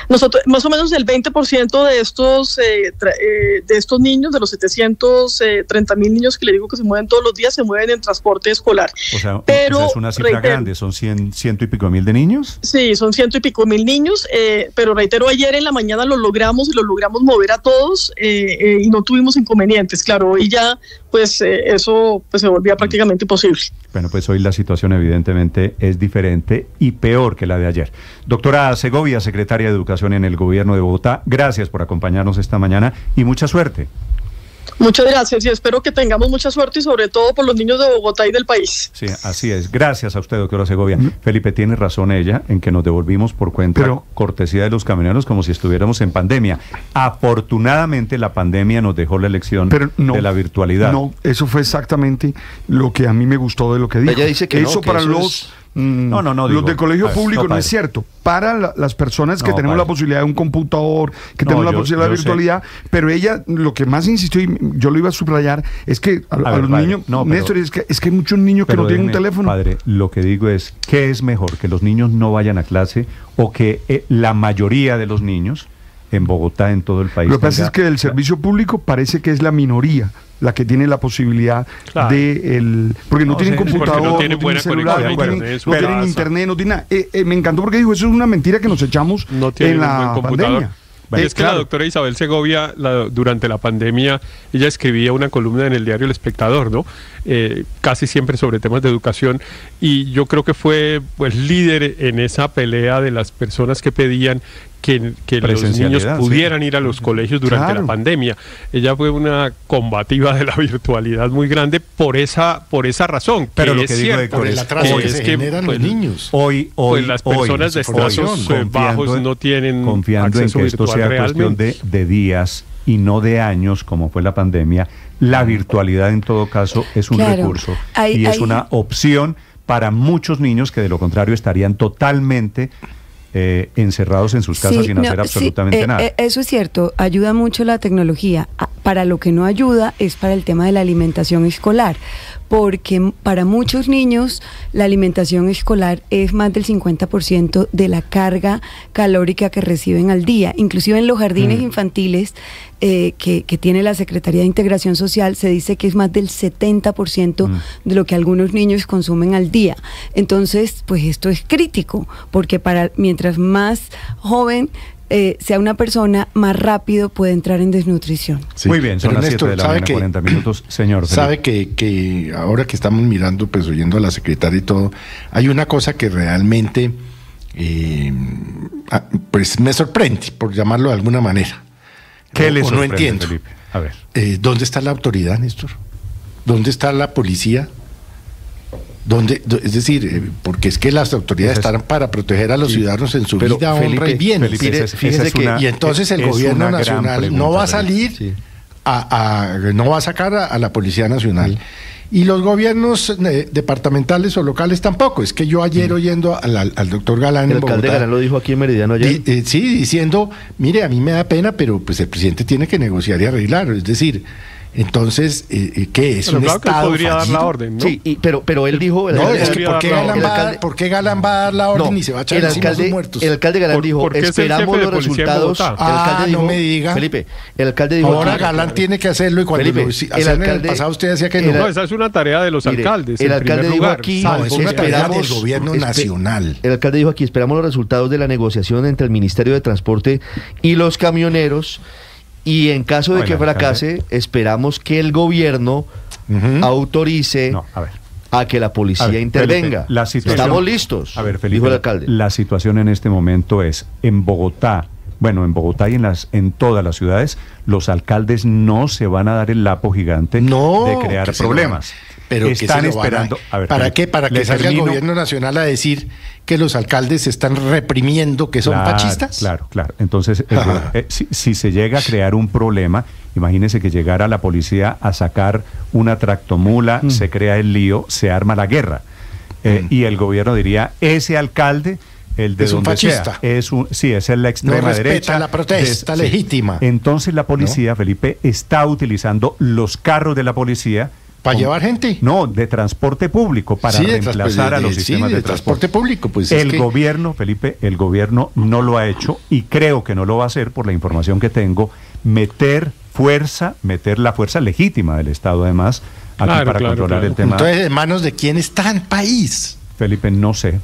Nosotros, más o menos el 20% de estos niños, de los 730,000 niños que le digo que se mueven todos los días, se mueven en transporte escolar. O sea, es una cifra grande, ¿son ciento y pico mil de niños? Sí, son 100 y pico mil niños, pero reitero, ayer en la mañana lo logramos mover a todos y no tuvimos inconvenientes. Claro, hoy ya pues eso pues se volvía prácticamente imposible. Bueno, pues hoy la situación evidentemente es diferente y peor que la de ayer. Doctora Segovia, secretaria de Educación en el Gobierno de Bogotá, gracias por acompañarnos esta mañana y mucha suerte. Muchas gracias y espero que tengamos mucha suerte y sobre todo por los niños de Bogotá y del país. Sí, así es. Gracias a usted, doctora Segovia. Felipe, tiene razón ella en que nos devolvimos por cuenta cortesía de los camioneros como si estuviéramos en pandemia. Afortunadamente la pandemia nos dejó la elección de la virtualidad. No, eso fue exactamente lo que a mí me gustó de lo que dijo. Ella dice que eso para los... los de colegio público no es cierto. Para las personas que tenemos la posibilidad de un computador, que tenemos la posibilidad de virtualidad, pero ella lo que más insistió, y yo lo iba a subrayar, es que a los niños, Néstor, es que hay muchos niños que no tienen un teléfono. Padre, lo que digo es, ¿qué es mejor? ¿Que los niños no vayan a clase o que la mayoría de los niños en Bogotá, en todo el país? Lo que pasa es que el servicio público parece que es la minoría la que tiene la posibilidad porque no tienen computador, no tienen celular, no tienen internet, no tienen nada. Me encantó porque dijo, eso es una mentira que nos echamos en la pandemia. Es que la doctora Isabel Segovia, durante la pandemia, ella escribía una columna en el diario El Espectador, ¿no? Casi siempre sobre temas de educación, y yo creo que fue pues líder en esa pelea de las personas que pedían que los niños pudieran ir a los colegios durante la pandemia. Ella fue una combativa de la virtualidad muy grande por esa razón. Pero que lo que es digo, cierto, Héctor, el atraso que se generan los niños. Hoy las personas de estatus bajos no tienen confiando en que esto sea cuestión de días y no de años, como fue la pandemia. La virtualidad, en todo caso, es un recurso y es una opción para muchos niños que de lo contrario estarían totalmente encerrados en sus casas sin hacer absolutamente nada. Eso es cierto, ayuda mucho la tecnología. Para lo que no ayuda es para el tema de la alimentación escolar, porque para muchos niños la alimentación escolar es más del 50% de la carga calórica que reciben al día. Inclusive en los jardines infantiles que tiene la Secretaría de Integración Social, se dice que es más del 70% de lo que algunos niños consumen al día. Entonces, pues esto es crítico, porque mientras más joven sea una persona, más rápido puede entrar en desnutrición. Sí. Muy bien, son las 7 de la mañana, 40 minutos, señor. Sabe que ahora que estamos mirando, pues oyendo a la secretaria y todo, hay una cosa que realmente pues me sorprende, por llamarlo de alguna manera. ¿Qué le sorprende, no entiendo. Felipe? A ver. ¿Dónde está la autoridad, Néstor? ¿Dónde está la policía? Es decir, porque es que las autoridades están para proteger a los ciudadanos en su vida, honra y bien. Fíjese que y entonces el gobierno nacional no va a salir no va a sacar a la Policía Nacional. Y los gobiernos departamentales o locales tampoco. Es que yo ayer oyendo al doctor Galán en Bogotá, el alcalde Galán lo dijo aquí en Meridiano ayer. Sí, diciendo, mire, a mí me da pena, pero pues el presidente tiene que negociar y arreglar. Es decir, entonces, ¿qué es? Pero un claro estado que podría fallido. dar la orden, ¿no? Sí, pero él dijo... No, es que ¿por qué Galán va a dar la orden y se va a echar encima a sus muertos? El alcalde Galán dijo, esperamos los resultados... El alcalde dijo, no me diga. Felipe, el alcalde dijo... Ahora Galán tiene que hacerlo y cuando en el pasado usted decía que no. No, esa es una tarea de los alcaldes, el alcalde dijo aquí... No, es una tarea del gobierno nacional. El alcalde dijo aquí, esperamos los resultados de la negociación entre el Ministerio de Transporte y los camioneros. Y en caso de que fracase, esperamos que el gobierno autorice a que la policía intervenga. Felipe, estamos listos, Felipe, dijo el alcalde. La situación en este momento es, en Bogotá y en todas las ciudades, los alcaldes no se van a dar el lapo gigante de crear problemas. Pero están esperando. ¿Para qué? ¿Para que salga el gobierno nacional a decir que los alcaldes están reprimiendo, que son pachistas? Claro. Entonces, si se llega a crear un problema, imagínese que llegara la policía a sacar una tractomula, se crea el lío, se arma la guerra. Y el gobierno diría, ese alcalde, el de es donde un fascista. Sea, es la extrema derecha. No respeta la protesta legítima. Entonces la policía, Felipe, está utilizando los carros de la policía ¿para llevar gente? No, de transporte público, para reemplazar a los sistemas de transporte público. Pues gobierno, Felipe, el gobierno no lo ha hecho y creo que no lo va a hacer por la información que tengo, meter la fuerza legítima del Estado además, aquí para controlar el tema. Entonces, ¿en manos de quién está el país? Felipe, no sé.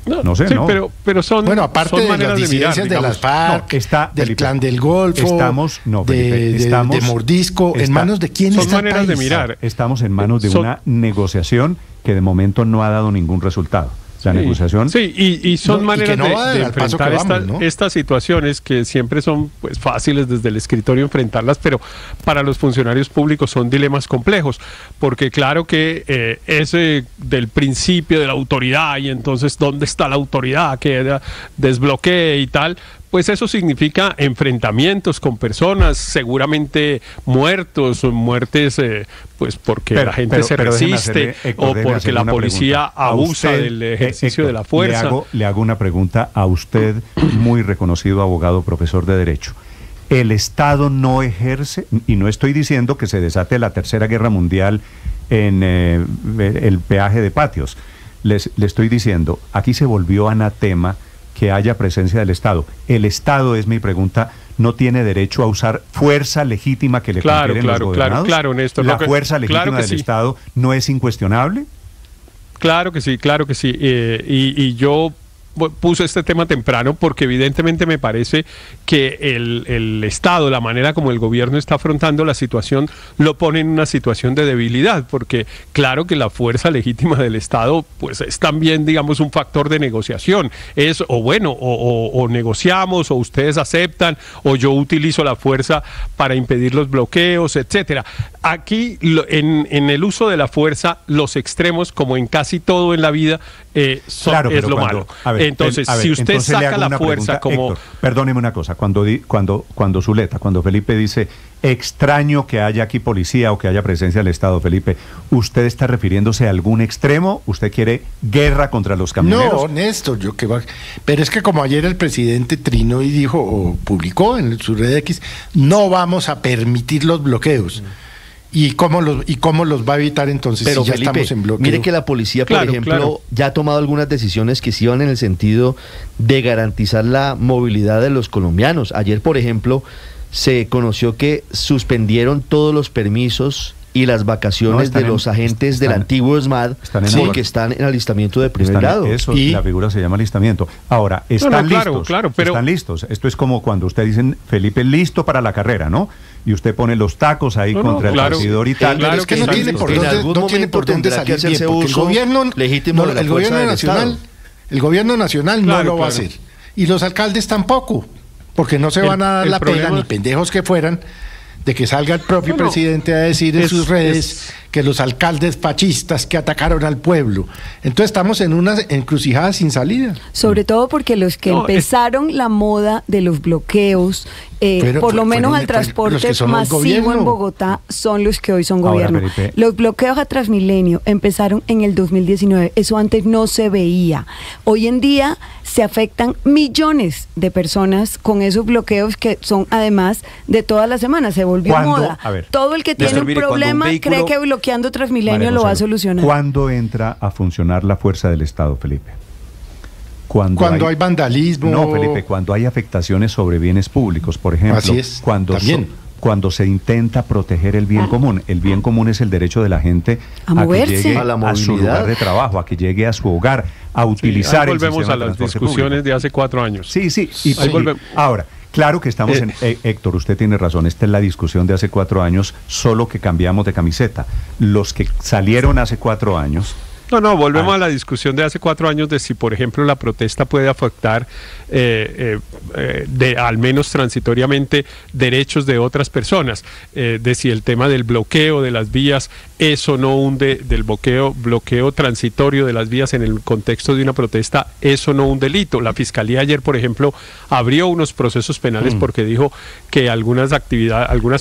Pero son, bueno, aparte son de las disidencias de las FARC, del Clan del Golfo, de Mordisco, ¿en manos de quién está el país? Son maneras de mirar. Estamos en manos de una negociación que de momento no ha dado ningún resultado. La negociación. Sí, y son maneras de enfrentar estas situaciones que siempre son pues fáciles desde el escritorio enfrentarlas, pero para los funcionarios públicos son dilemas complejos, porque claro que ese del principio de la autoridad y entonces ¿dónde está la autoridad que desbloquee y tal? Pues eso significa enfrentamientos con personas, seguramente muertes, pues porque la gente se resiste o porque la policía abusa del ejercicio de la fuerza. Le hago una pregunta a usted, muy reconocido abogado, profesor de Derecho. El Estado no ejerce, y no estoy diciendo que se desate la Tercera Guerra Mundial en el peaje de Patios. Le estoy diciendo, aquí se volvió anatema que haya presencia del Estado. El Estado, es mi pregunta, no tiene derecho a usar fuerza legítima que le confieren los gobernados. Claro, Néstor. ¿La fuerza legítima del Estado no es incuestionable? Claro que sí. Y yo puse este tema temprano porque evidentemente me parece que el Estado, la manera como el gobierno está afrontando la situación, lo pone en una situación de debilidad, porque claro que la fuerza legítima del Estado pues es también, digamos, un factor de negociación. Es o negociamos, o ustedes aceptan, o yo utilizo la fuerza para impedir los bloqueos, etcétera. Aquí en el uso de la fuerza, los extremos, como en casi todo en la vida, es lo malo. Entonces, si usted saca la fuerza como... Héctor, perdóneme una cosa, cuando Zuleta, cuando Felipe dice extraño que haya aquí policía o que haya presencia del Estado, Felipe, ¿usted está refiriéndose a algún extremo? ¿Usted quiere guerra contra los camioneros? No, Néstor, pero es que como ayer el presidente trinó y dijo, o publicó en su red X, no vamos a permitir los bloqueos. ¿Y cómo los va a evitar entonces? Pero si ya Felipe, estamos en bloqueo? mire que la policía, por ejemplo, ya ha tomado algunas decisiones que sí van en el sentido de garantizar la movilidad de los colombianos. Ayer, por ejemplo, se conoció que suspendieron todos los permisos y las vacaciones de los agentes del antiguo ESMAD porque están en alistamiento de primer grado. Eso, la figura se llama alistamiento. Ahora, están listos. Pero están listos. Esto es como cuando usted dice, Felipe, listo para la carrera, ¿no? Y usted pone los tacos ahí contra el partidor y tal. Pero es que no tiene por dónde salir bien, porque el gobierno legítimo de la fuerza nacional, el gobierno nacional no lo va a hacer. Y los alcaldes tampoco, porque no se van a dar la pena, ni pendejos que fueran, de que salga el propio presidente a decir en sus redes que los alcaldes fascistas que atacaron al pueblo. Entonces estamos en una encrucijada sin salida. Sobre todo porque los que empezaron la moda de los bloqueos, por lo menos al transporte masivo en Bogotá, son los que hoy son gobierno. Los bloqueos a Transmilenio empezaron en el 2019, eso antes no se veía. Hoy en día se afectan millones de personas con esos bloqueos que son además de todas las semanas, se volvió moda. Todo el que tiene un problema cree que bloqueando Transmilenio lo va a solucionar. ¿Cuándo entra a funcionar la fuerza del Estado, Felipe? Cuando hay vandalismo. No, Felipe, cuando hay afectaciones sobre bienes públicos, por ejemplo. Así es, cuando se intenta proteger el bien común. El bien común es el derecho de la gente a que llegue a su lugar de trabajo, a que llegue a su hogar, a utilizar el sistema de transporte público. Volvemos a las discusiones de hace 4 años. Sí. Ahora, claro que estamos Héctor, usted tiene razón, esta es la discusión de hace 4 años, solo que cambiamos de camiseta. Los que salieron hace 4 años... Volvemos a la discusión de hace 4 años de si, por ejemplo, la protesta puede afectar al menos transitoriamente derechos de otras personas, de si el tema del bloqueo de las vías es o no del bloqueo transitorio de las vías en el contexto de una protesta es o no un delito. La Fiscalía ayer, por ejemplo, abrió unos procesos penales porque dijo que algunas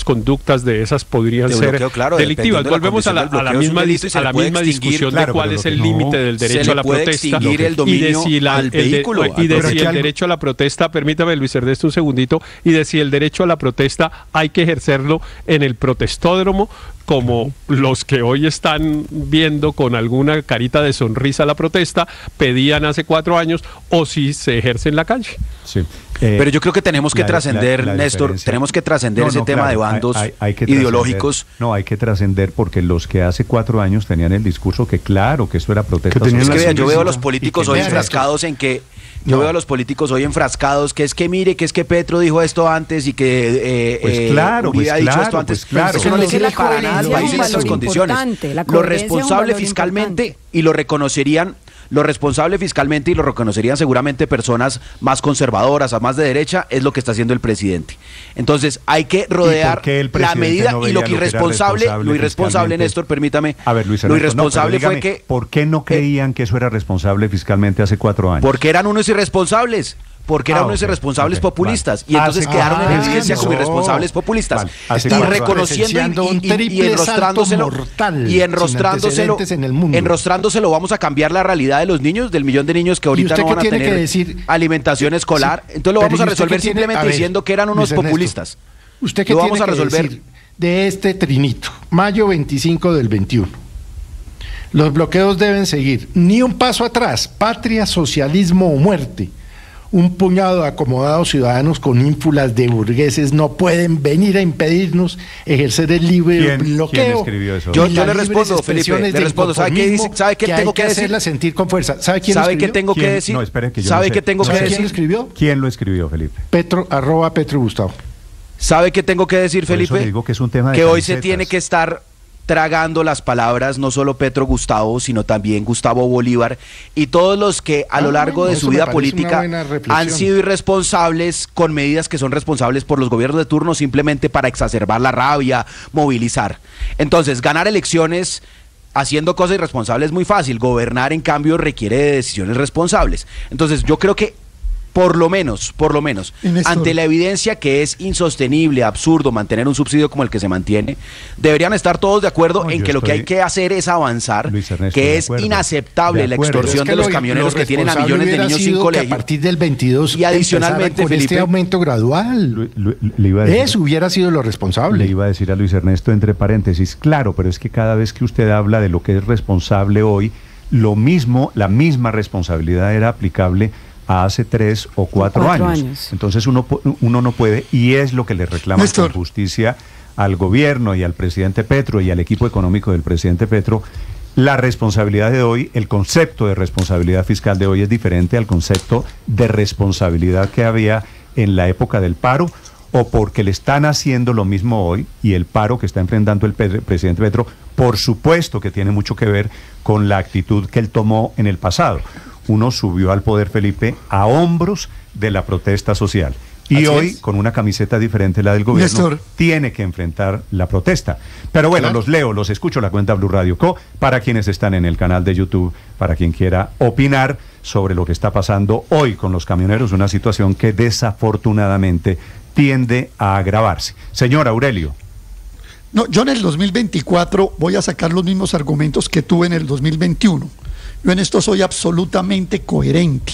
conductas de esas podrían ser delictivas. Volvemos a la misma discusión de cuál es el límite del derecho a la protesta y de si el derecho a la protesta, permítame Luis Ernesto un segundito, y de si el derecho a la protesta hay que ejercerlo en el protestódromo, como los que hoy están viendo con alguna carita de sonrisa la protesta pedían hace 4 años, o si se ejerce en la calle. Sí. Pero yo creo que tenemos que trascender, Néstor, tenemos que trascender ese tema de bandos ideológicos. No, hay que trascender porque los que hace 4 años tenían el discurso que claro, que eso era protesta. Yo veo a los políticos hoy enfrascados en que... veo a los políticos hoy enfrascados que es que Petro dijo esto antes y que Uribe ha dicho esto antes. Eso no le sirve para nada al país en estas condiciones. Lo responsable fiscalmente y lo reconocerían seguramente personas más conservadoras, más de derecha, es lo que está haciendo el presidente. Entonces hay que rodear la medida y lo que irresponsable, Néstor, permítame. A ver, Luis Ernesto, lo irresponsable fue que... ¿Por qué no creían que eso era responsable fiscalmente hace 4 años? Porque eran unos irresponsables. Porque eran unos irresponsables populistas. Y entonces quedáron en evidencia como irresponsables populistas. Y reconociendo y enrostrándoselo, vamos a cambiar la realidad de los niños, del millón de niños que ahorita no van a tener alimentación escolar. Entonces lo vamos a resolver simplemente diciendo que eran unos populistas. ¿Usted qué tiene que decir de este trinito? Mayo 25 del 21. Los bloqueos deben seguir. Ni un paso atrás. Patria, socialismo o muerte. un puñado de acomodados ciudadanos con ínfulas de burgueses no pueden venir a impedirnos ejercer el libre bloqueo. ¿Quién escribió eso? Yo le respondo, Felipe, le respondo. ¿Sabe qué dice? ¿Sabe qué tengo que decir? Hacerla sentir con fuerza. ¿Sabe quién ¿Sabe qué tengo que decir? No, espere que yo ¿Sabe no sé. qué tengo que decir? ¿Quién lo escribió? ¿Quién lo escribió, Felipe? Petro Gustavo. ¿Sabe qué tengo que decir, Felipe? Por eso le digo que es un tema de que hoy camisetas. se tiene que estar tragando las palabras, no solo Petro Gustavo, sino también Gustavo Bolívar y todos los que a lo largo de su vida política han sido irresponsables con medidas que son responsables por los gobiernos de turno simplemente para exacerbar la rabia, movilizar. Entonces, ganar elecciones haciendo cosas irresponsables es muy fácil, gobernar en cambio requiere de decisiones responsables. Entonces, yo creo que por lo menos, ante la evidencia que es insostenible, absurdo mantener un subsidio como el que se mantiene, deberían estar todos de acuerdo en que lo que hay que hacer es avanzar, que es inaceptable la extorsión de los camioneros que tienen a millones de niños sin colegio. A partir del 22 y adicionalmente, con Felipe, este aumento gradual. Eso hubiera sido lo responsable. Le iba a decir a Luis Ernesto entre paréntesis, claro, pero es que cada vez que usted habla de lo que es responsable hoy, la misma responsabilidad era aplicable a hace 3 o 4 años. Entonces uno no puede, y es lo que le reclama con justicia al gobierno y al presidente Petro y al equipo económico del presidente Petro. La responsabilidad de hoy, el concepto de responsabilidad fiscal de hoy es diferente al concepto de responsabilidad que había en la época del paro, o porque le están haciendo lo mismo hoy, y el paro que está enfrentando el presidente Petro, por supuesto que tiene mucho que ver con la actitud que él tomó en el pasado. Uno subió al poder, Felipe, a hombros de la protesta social. Y Así hoy, es. con una camiseta diferente a la del gobierno, Néstor, tiene que enfrentar la protesta. Pero bueno, claro, los leo, los escucho, la cuenta Blue Radio Co, para quienes están en el canal de YouTube, para quien quiera opinar sobre lo que está pasando hoy con los camioneros, una situación que desafortunadamente tiende a agravarse. Señor Aurelio. No, yo en el 2024 voy a sacar los mismos argumentos que tuve en el 2021. Yo en esto soy absolutamente coherente.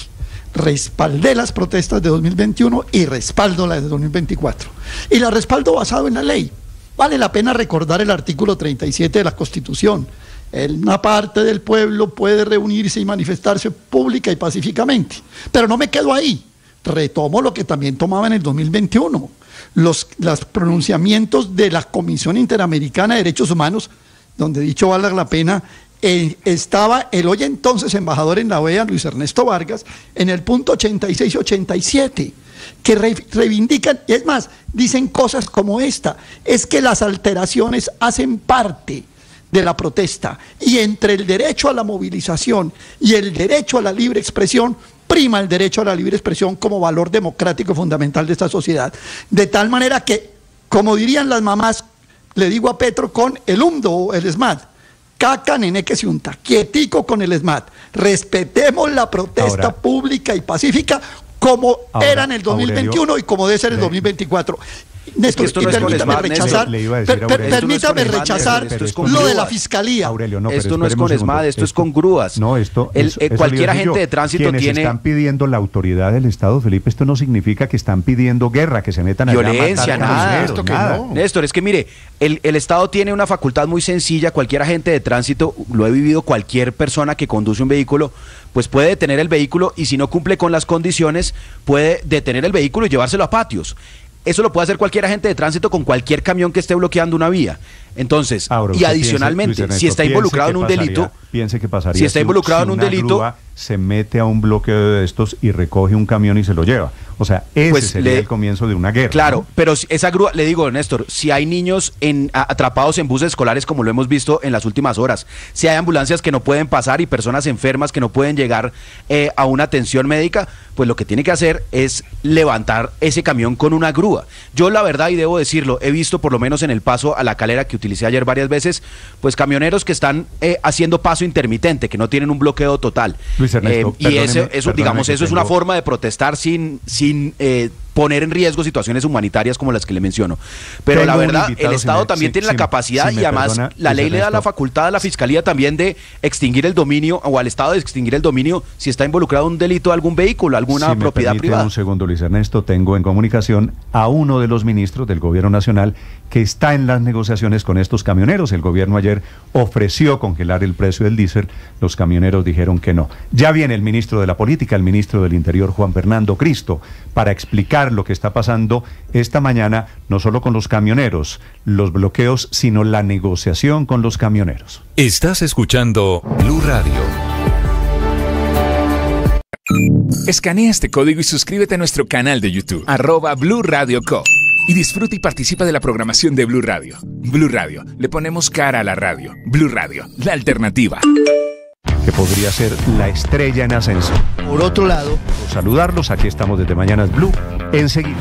Respaldé las protestas de 2021 y respaldo las de 2024. Y las respaldo basado en la ley. Vale la pena recordar el artículo 37 de la Constitución. Una parte del pueblo puede reunirse y manifestarse pública y pacíficamente. Pero no me quedo ahí. Retomo lo que también tomaba en el 2021. Los pronunciamientos de la Comisión Interamericana de Derechos Humanos, donde dicho valga la pena, estaba el hoy entonces embajador en la OEA, Luis Ernesto Vargas, en el punto 86 y 87, que reivindican, y es más, dicen cosas como esta: es que las alteraciones hacen parte de la protesta, y entre el derecho a la movilización y el derecho a la libre expresión, prima el derecho a la libre expresión como valor democrático fundamental de esta sociedad. De tal manera que, como dirían las mamás, le digo a Petro con el UMDO o el SMAT: caca, nené que se unta, quietico con el SMAT. Respetemos la protesta pública y pacífica como era en el 2021, Aurelio, y como debe ser en el 2024. Néstor, esto no permítame rechazar, permítame rechazar lo de la fiscalía. Aurelio, no, esto no es con ESMAD, esto es con grúas. No, cualquier agente de tránsito quienes tiene... están pidiendo la autoridad del Estado, Felipe, esto no significa que están pidiendo guerra, que se metan a violencia, nada. Esto que no. Néstor, es que mire, el Estado tiene una facultad muy sencilla. Cualquier agente de tránsito, lo he vivido, cualquier persona que conduce un vehículo, pues puede detener el vehículo, y si no cumple con las condiciones, puede detener el vehículo y llevárselo a patios. Eso lo puede hacer cualquier agente de tránsito con cualquier camión que esté bloqueando una vía. Entonces, y adicionalmente, si está involucrado en un delito, piense que pasaría si está involucrado en un delito, se mete a un bloqueo de estos y recoge un camión y se lo lleva. O sea, ese sería el comienzo de una guerra. Claro, ¿no? pero esa grúa, le digo, Néstor, si hay niños atrapados en buses escolares, como lo hemos visto en las últimas horas, si hay ambulancias que no pueden pasar y personas enfermas que no pueden llegar a una atención médica, pues lo que tiene que hacer es levantar ese camión con una grúa. Yo, la verdad, y debo decirlo, he visto, por lo menos en el paso a La Calera, que utilicé ayer varias veces, pues camioneros que están haciendo paso intermitente, que no tienen un bloqueo total. Luis Ernesto, y eso, digamos, eso es una forma de protestar sin poner en riesgo situaciones humanitarias como las que le menciono. Pero la verdad, el Estado también tiene la capacidad y además la ley le da la facultad a la Fiscalía también de extinguir el dominio, o al Estado de extinguir el dominio si está involucrado un delito de algún vehículo, alguna propiedad privada. Un segundo, Luis Ernesto, tengo en comunicación a uno de los ministros del Gobierno Nacional que está en las negociaciones con estos camioneros. El gobierno ayer ofreció congelar el precio del diésel, los camioneros dijeron que no. Ya viene el ministro de la Política, el ministro del Interior, Juan Fernando Cristo, para explicar lo que está pasando esta mañana, no solo con los camioneros, los bloqueos, sino la negociación con los camioneros. Estás escuchando Blue Radio. Escanea este código y suscríbete a nuestro canal de YouTube, @Blue Radio Co. Y disfruta y participa de la programación de Blue Radio. Blue Radio, le ponemos cara a la radio. Blue Radio, la alternativa. Que podría ser la estrella en ascenso. Por otro lado, saludarlos, aquí estamos desde Mañanas Blue, enseguida.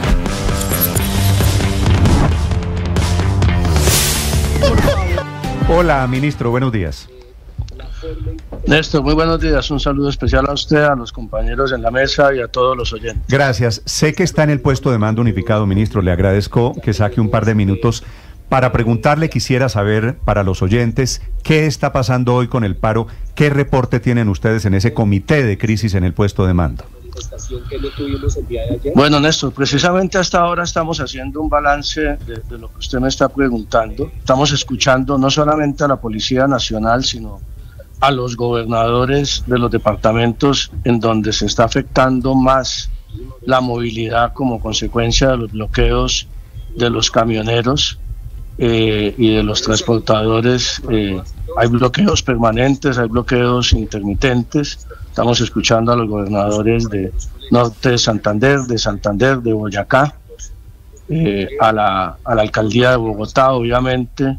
Hola, ministro, buenos días. Néstor, muy buenos días. Un saludo especial a usted, a los compañeros en la mesa y a todos los oyentes. Gracias. Sé que está en el puesto de mando unificado, ministro. Le agradezco que saque un par de minutos para preguntarle. Quisiera saber, para los oyentes, qué está pasando hoy con el paro. ¿Qué reporte tienen ustedes en ese comité de crisis en el puesto de mando? Bueno, Néstor, precisamente hasta ahora estamos haciendo un balance de lo que usted me está preguntando. Estamos escuchando no solamente a la Policía Nacional, sino a los gobernadores de los departamentos en donde se está afectando más la movilidad como consecuencia de los bloqueos de los camioneros y de los transportadores. Hay bloqueos permanentes, hay bloqueos intermitentes. Estamos escuchando a los gobernadores de Norte de Santander, de Boyacá, a la alcaldía de Bogotá, obviamente.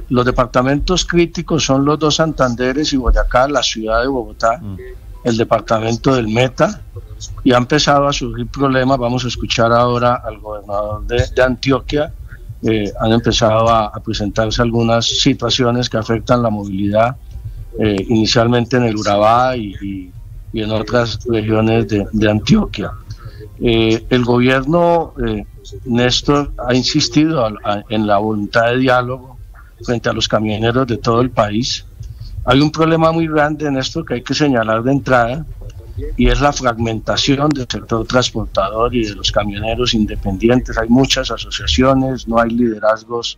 Los departamentos críticos son los dos Santanderes y Boyacá, la ciudad de Bogotá, el departamento del Meta, y ha empezado a surgir problemas. Vamos a escuchar ahora al gobernador de Antioquia. Han empezado a presentarse algunas situaciones que afectan la movilidad, inicialmente en el Urabá y en otras regiones de Antioquia. El gobierno, Néstor, ha insistido en la voluntad de diálogo frente a los camioneros de todo el país. Hay un problema muy grande en esto que hay que señalar de entrada, y es la fragmentación del sector transportador y de los camioneros independientes. Hay muchas asociaciones, no hay liderazgos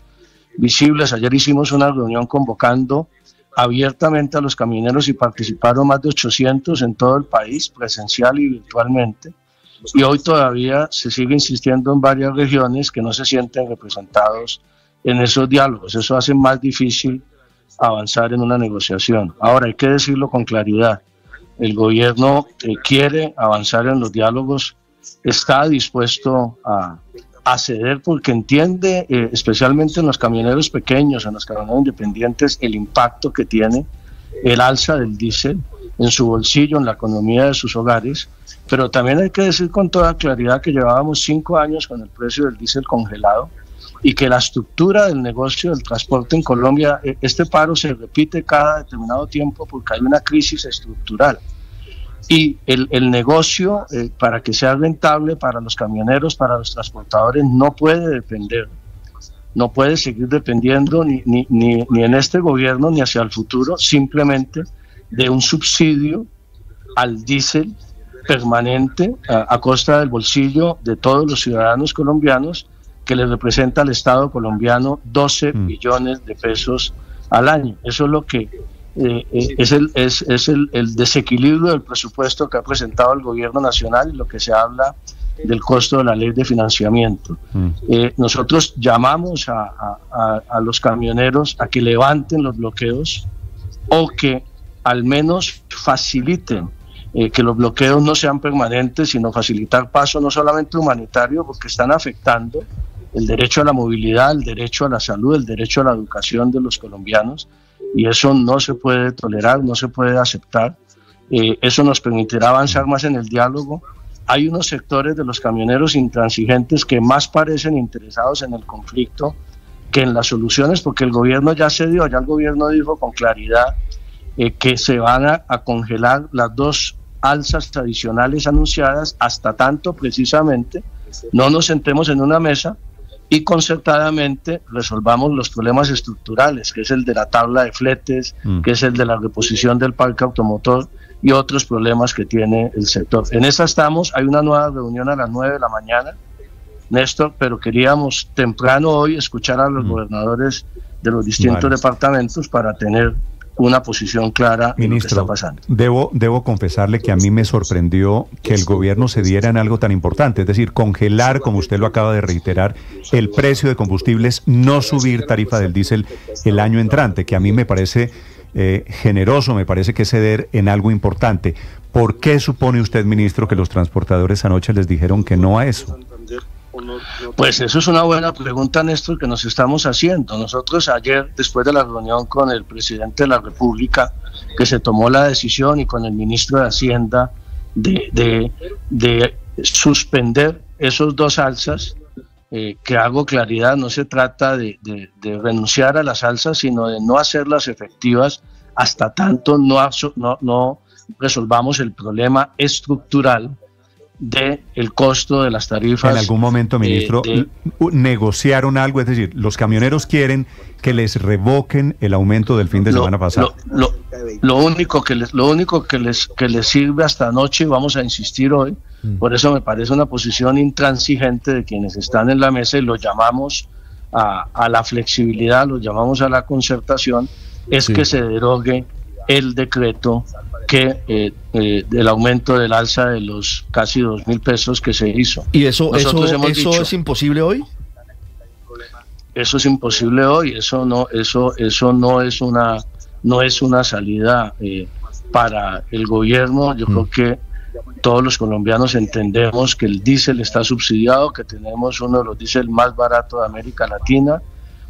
visibles. Ayer hicimos una reunión convocando abiertamente a los camioneros y participaron más de 800 en todo el país, presencial y virtualmente. Y hoy todavía se sigue insistiendo en varias regiones que no se sienten representados en esos diálogos. Eso hace más difícil avanzar en una negociación. Ahora, hay que decirlo con claridad, el gobierno quiere avanzar en los diálogos, está dispuesto a ceder porque entiende, especialmente en los camioneros pequeños, en los camioneros independientes, el impacto que tiene el alza del diésel en su bolsillo, en la economía de sus hogares. Pero también hay que decir con toda claridad que llevábamos 5 años con el precio del diésel congelado, y que la estructura del negocio del transporte en Colombia, este paro se repite cada determinado tiempo porque hay una crisis estructural. Y el negocio, para que sea rentable para los camioneros, para los transportadores, no puede depender, no puede seguir dependiendo ni en este gobierno ni hacia el futuro, simplemente de un subsidio al diésel permanente a costa del bolsillo de todos los ciudadanos colombianos, que le representa al Estado colombiano 12 billones de pesos al año. Eso es lo que es el desequilibrio del presupuesto que ha presentado el gobierno nacional, y lo que se habla del costo de la ley de financiamiento. Nosotros llamamos a los camioneros a que levanten los bloqueos, o que al menos faciliten que los bloqueos no sean permanentes, sino facilitar paso no solamente humanitario, porque están afectando el derecho a la movilidad, el derecho a la salud, el derecho a la educación de los colombianos, y eso no se puede tolerar, no se puede aceptar. Eso nos permitirá avanzar más en el diálogo. Hay unos sectores de los camioneros intransigentes que más parecen interesados en el conflicto que en las soluciones, porque el gobierno ya cedió, ya el gobierno dijo con claridad que se van a congelar las 2 alzas tradicionales anunciadas hasta tanto precisamente no nos sentemos en una mesa y concertadamente resolvamos los problemas estructurales, que es el de la tabla de fletes, que es el de la reposición del parque automotor y otros problemas que tiene el sector. En esta estamos, hay una nueva reunión a las 9 de la mañana, Néstor, pero queríamos temprano hoy escuchar a los gobernadores de los distintos departamentos para tener una posición clara en lo que está pasando. Debo confesarle que a mí me sorprendió que el gobierno se diera en algo tan importante, es decir, congelar, como usted lo acaba de reiterar, el precio de combustibles, no subir tarifa del diésel el año entrante, que a mí me parece generoso, me parece que es ceder en algo importante. ¿Por qué supone usted, ministro, que los transportadores anoche les dijeron que no a eso? Pues eso es una buena pregunta, Néstor, que nos estamos haciendo. Nosotros ayer, después de la reunión con el presidente de la República, que se tomó la decisión, y con el ministro de Hacienda, de suspender esos dos alzas, que hago claridad, no se trata de renunciar a las alzas, sino de no hacerlas efectivas hasta tanto no resolvamos el problema estructural de el costo de las tarifas. En algún momento, ministro, negociaron algo, es decir, los camioneros quieren que les revoquen el aumento del fin de semana pasado. Lo único que les sirve hasta anoche, vamos a insistir hoy, por eso me parece una posición intransigente de quienes están en la mesa, y lo llamamos a la flexibilidad, lo llamamos a la concertación, es que se derogue el decreto que del aumento del alza de los casi 2.000 pesos que se hizo. ¿Y eso es imposible hoy? Eso es imposible hoy, eso no es una salida para el gobierno. Yo creo que todos los colombianos entendemos que el diésel está subsidiado, que tenemos uno de los diésel más baratos de América Latina.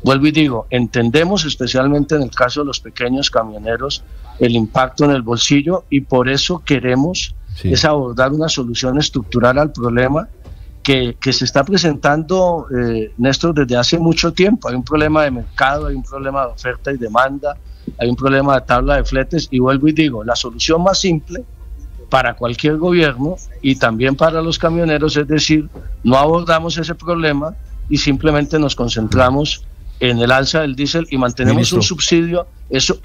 Vuelvo y digo, entendemos especialmente en el caso de los pequeños camioneros el impacto en el bolsillo, y por eso queremos es abordar una solución estructural al problema que se está presentando, Néstor, desde hace mucho tiempo. Hay un problema de mercado, hay un problema de oferta y demanda, hay un problema de tabla de fletes, y vuelvo y digo, la solución más simple para cualquier gobierno y también para los camioneros, es decir, no abordamos ese problema y simplemente nos concentramos en el alza del diésel y mantenemos un subsidio. Eso